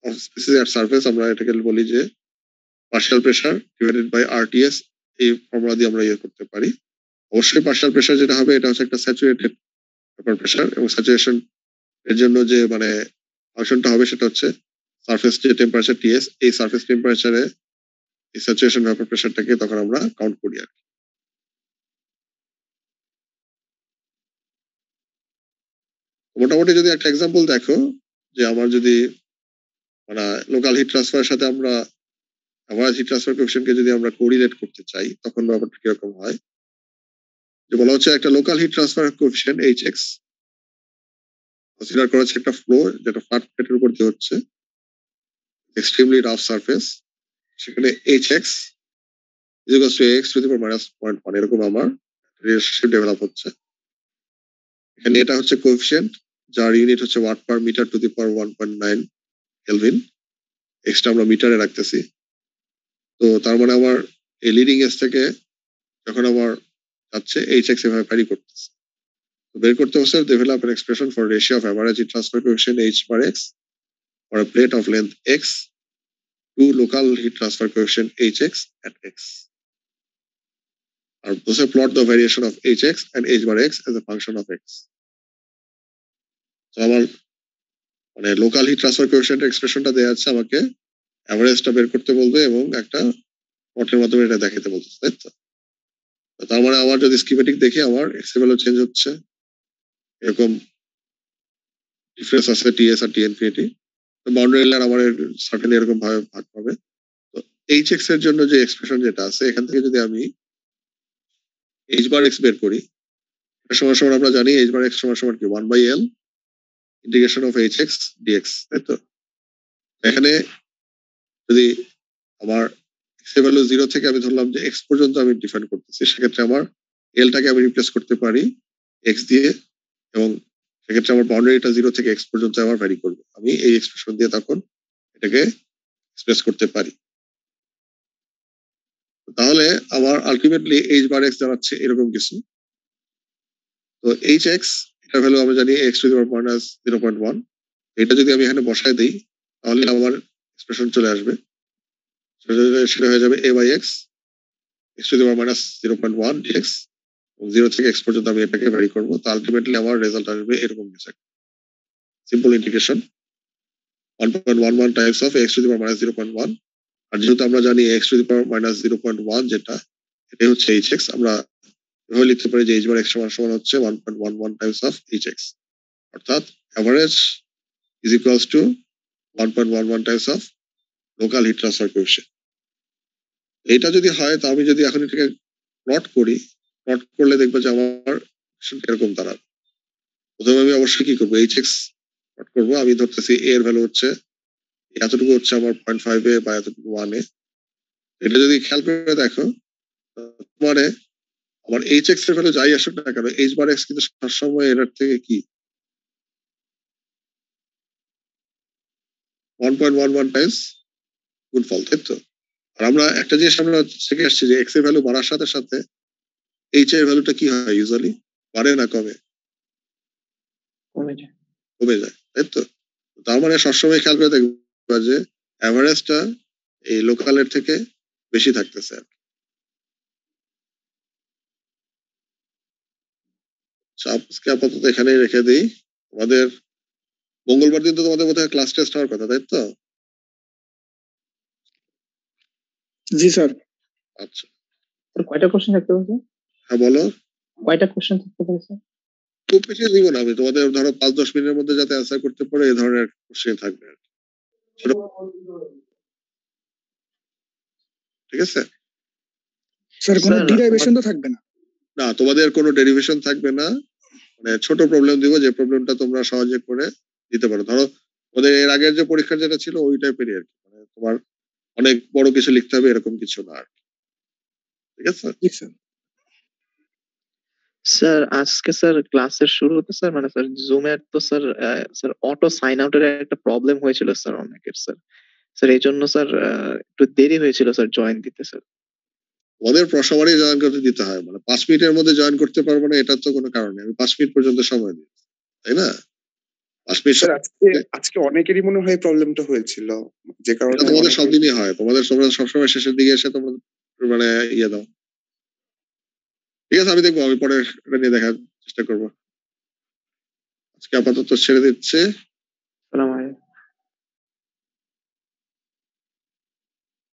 of species at surface, আমরা এটাকে বলি যে partial pressure divided by RTS। এই ফর্মুলা দিয়ে আমরা ইয়ে করতে পারি। অবশ্যই পার্শিয়াল প্রেসার যেটা হবে, এটা হচ্ছে একটা স্যাচুরেটেড ভেপার প্রেসার, এবং স্যাচুরেশন এর জন্য যে মানে ফাংশনটা হবে, সেটা হচ্ছে সারফেস যে টেম্পারেচার TS, এই সারফেস টেম্পারেচারে এই স্যাচুরেশন ভেপার প্রেসারটাকে তখন আমরা কাউন্ট করি আর কি। মোটামুটি যদি একটা এক্সাম্পল দেখো, যে আমার যদি মানে লোকাল হিট ট্রান্সফারের সাথে আমরা অ্যাভারেজ হিট ট্রান্সফার কোএফিসিয়েন্টকে যদি আমরা কোরিলেট করতে চাই তখন ব্যাপারটা কিরকম হয়, যে বলা হচ্ছে একটা local heat transfer coefficient HX consider করা হচ্ছে একটা ফ্লো যেটা ফ্ল্যাট প্লেটের উপর দিয়ে হচ্ছে, এক্সট্রিমলি রাফ সারফেস, সেখানে HX is equals to AX to the power minus 0.1 এরকম আমার রিলেশনশিপ ডেভেলপ হচ্ছে। এখানে এটা হচ্ছে কোএফিসিয়েন্ট যার ইউনিট হচ্ছে watt per metre to the power 1.9 kelvin, এক্সটা আমরা মিটারে রাখতেছি। তো তার মানে আমার এই লিডিং এজ থেকে যখন আমার যাচ্ছে HX এভাবে ভ্যারি করতেছে, তো বের করতে হচ্ছে develop an expression for ratio of average heat transfer coefficient H bar X for a plate of length X to local heat transfer coefficient HX at X. আর বসে plot the variation of HX and H bar X as a function of X. তো আমার মানে local heat transfer coefficient এক্সপ্রেশনটা দেয়া আছে, আমাকে অ্যাভারেজটা বের করতে বলবে এবং একটা প্লটের মাধ্যমে এটা দেখাতে বলছে, তাই তো? তার মানে আমার যদি স্কিমেটিক দেখি আমার এক্স এর ভ্যালু চেঞ্জ হচ্ছে, এরকম ডিফারেন্স আছে টিএস আর টি ইনফিনিটি, তো বাউন্ডারি লাইন আমার সার্টেনলি এরকম ভাবে ভাগ পাবে। তো এইচএক্স এর জন্য যে এক্সপ্রেশন যেটা আছে এখান থেকে যদি আমি এইচ বার এক্স বের করি, এটা সমান সমান আমরা জানি এইচ বার এক্স সমান সমান কি 1/L integration of HX dx, তাই তো? এখানে যদি আমার এক্স এর ভ্যালু 0 থেকে আমি ধরলাম যে এক্স পর্যন্ত আমি ডিফাইন করতেছি, সেক্ষেত্রে আমার এলটাকে আমি রিপ্লেস করতে পারি এক্স দিয়ে, এবং সেক্ষেত্রে আমার বাউন্ডারিটা 0 থেকে এক্স পর্যন্ত আমার ভ্যারি করবে। আমি এই এক্সপ্রেশন দিয়ে তখন এটাকে এক্সপ্রেস করতে পারি। তাহলে আমার আলটিমেটলি এইচ বার এক্স দাঁড়াচ্ছে এরকম কিছু। তো এইচ এক্স এটার ভ্যালু আমরা জানি x to the power minus 0.1, এটা যদি আমি এখানে বসায় দিই তাহলে আমার এক্সপ্রেশন চলে আসবে, সেটা হয়ে যাবে a by X X to the power minus 0.1 DX, এবং 0 থেকে এক্স পর্যন্ত আমি এটাকে ভ্যারি করবো। তো আলটিমেটলি আমার রেজাল্ট আসবে এরকম কিছু, simple integration 1.11 Times of x to the power minus 0.1, আর যেহেতু আমরা জানি x to the power minus 0.1 যেটা, এটাই হচ্ছে এইচ এক্স। আমরা এভাবে লিখতে পারি যে এইচ বার এক্স সমান সমান হচ্ছে 1.11 টাইমস অফ এইচ এক্স, অর্থাৎ average is equals two 1.11 Times of local heat transfer coefficient. এটা যদি হয়, তো আমি যদি এখন এটাকে প্লট করি, প্লট করলে দেখবো যে আমার এরকম দাঁড়াবে। প্রথমে আমি অবশ্যই কি করবো, এইচ এক্স প্লট করবো। আমি ধরতেছি এ এর ভ্যালু হচ্ছে এতটুকু হচ্ছে আমার 0.5 এ বা এতটুকু 1 এ। এটা যদি খেয়াল করে দেখো, মানে আমার এইচ এক্স এর ভ্যালু যাই আসুক না কেন, এইচ বার এক্স কিন্তু সবসময় এটার থেকে কি 1.11 টাইমস গুণফল, তাই তো? আর আমরা একটা জিনিস আমরা শিখে আসছি যে এক্স এর ভ্যালু বাড়ার সাথে সাথে এইচ এর ভ্যালুটা কি হয়, ইউজুয়ালি বাড়ে না কমে? কমে যায়, তাই তো? তার মানে সবসময় খেয়াল করে দেখবা যে অ্যাভারেজটা এই লোকালের থেকে বেশি থাকতেছে। আজকে আপাতত এখানেই রেখে দিই। আমাদের মঙ্গলবার দিন তো তোমাদের বোধহয় ক্লাস টেস্ট হওয়ার কথা, তাই তো? জি স্যার। আচ্ছা, কয়টা কোশ্চেন থাকতে পারে? হ্যাঁ বলো। কয়টা কোশ্চেন থাকতে পারে স্যার? খুব বেশি দিব না আমি, তোমাদের ধরো 5-10 মিনিটের মধ্যে যাতে অ্যান্সার করতে পারো এই ধরনের কোশ্চেন থাকবে, ঠিক আছে? স্যার কোনো ডেরিভেশন তো থাকবে না? না, তোমাদের কোনো ডেরিভেশন থাকবে না, মানে ছোট প্রবলেম দিব যে প্রবলেমটা তোমরা সহজে করে দিতে পারো। ধরো ওদের এর আগের যে পরীক্ষা যেটা ছিল ওই টাইপেরই আর কি, মানে তোমার অনেক বড় কিছু লিখতে হবে এরকম কিছু না আর, ঠিক আছে? জি স্যার। স্যার আজকে স্যার ক্লাসের শুরুতে স্যার মানে স্যার জুমের তো স্যার স্যার অটো সাইন আউটের একটা প্রবলেম হয়েছিল স্যার অনেকের স্যার। স্যার এই জন্য স্যার একটু দেরি হয়েছিল স্যার জয়েন দিতে স্যার। ওদের সবারই জয়েন করতে দিতে হয়, মানে 5 মিনিটের মধ্যে জয়েন করতে পারবো না এটা তো কোনো কারণ নেই। আমি 5 মিনিট পর্যন্ত সময় দিই, তাই না? 5 মিনিট স্যার আজকে অনেকেরই মনে হয় প্রবলেমটা হয়েছিল, যে কারণে তোমাদের সব দিনই হয়, তোমরা সবসময় শেষের দিকে এসে তোমরা মানে ইয়ে দাও। ঠিক আছে, আমি দেখবো, আমি পরে এটা নিয়ে দেখার চেষ্টা করবো। আজকে আপাতত ছেড়ে দিচ্ছে। আসসালামু আলাইকুম।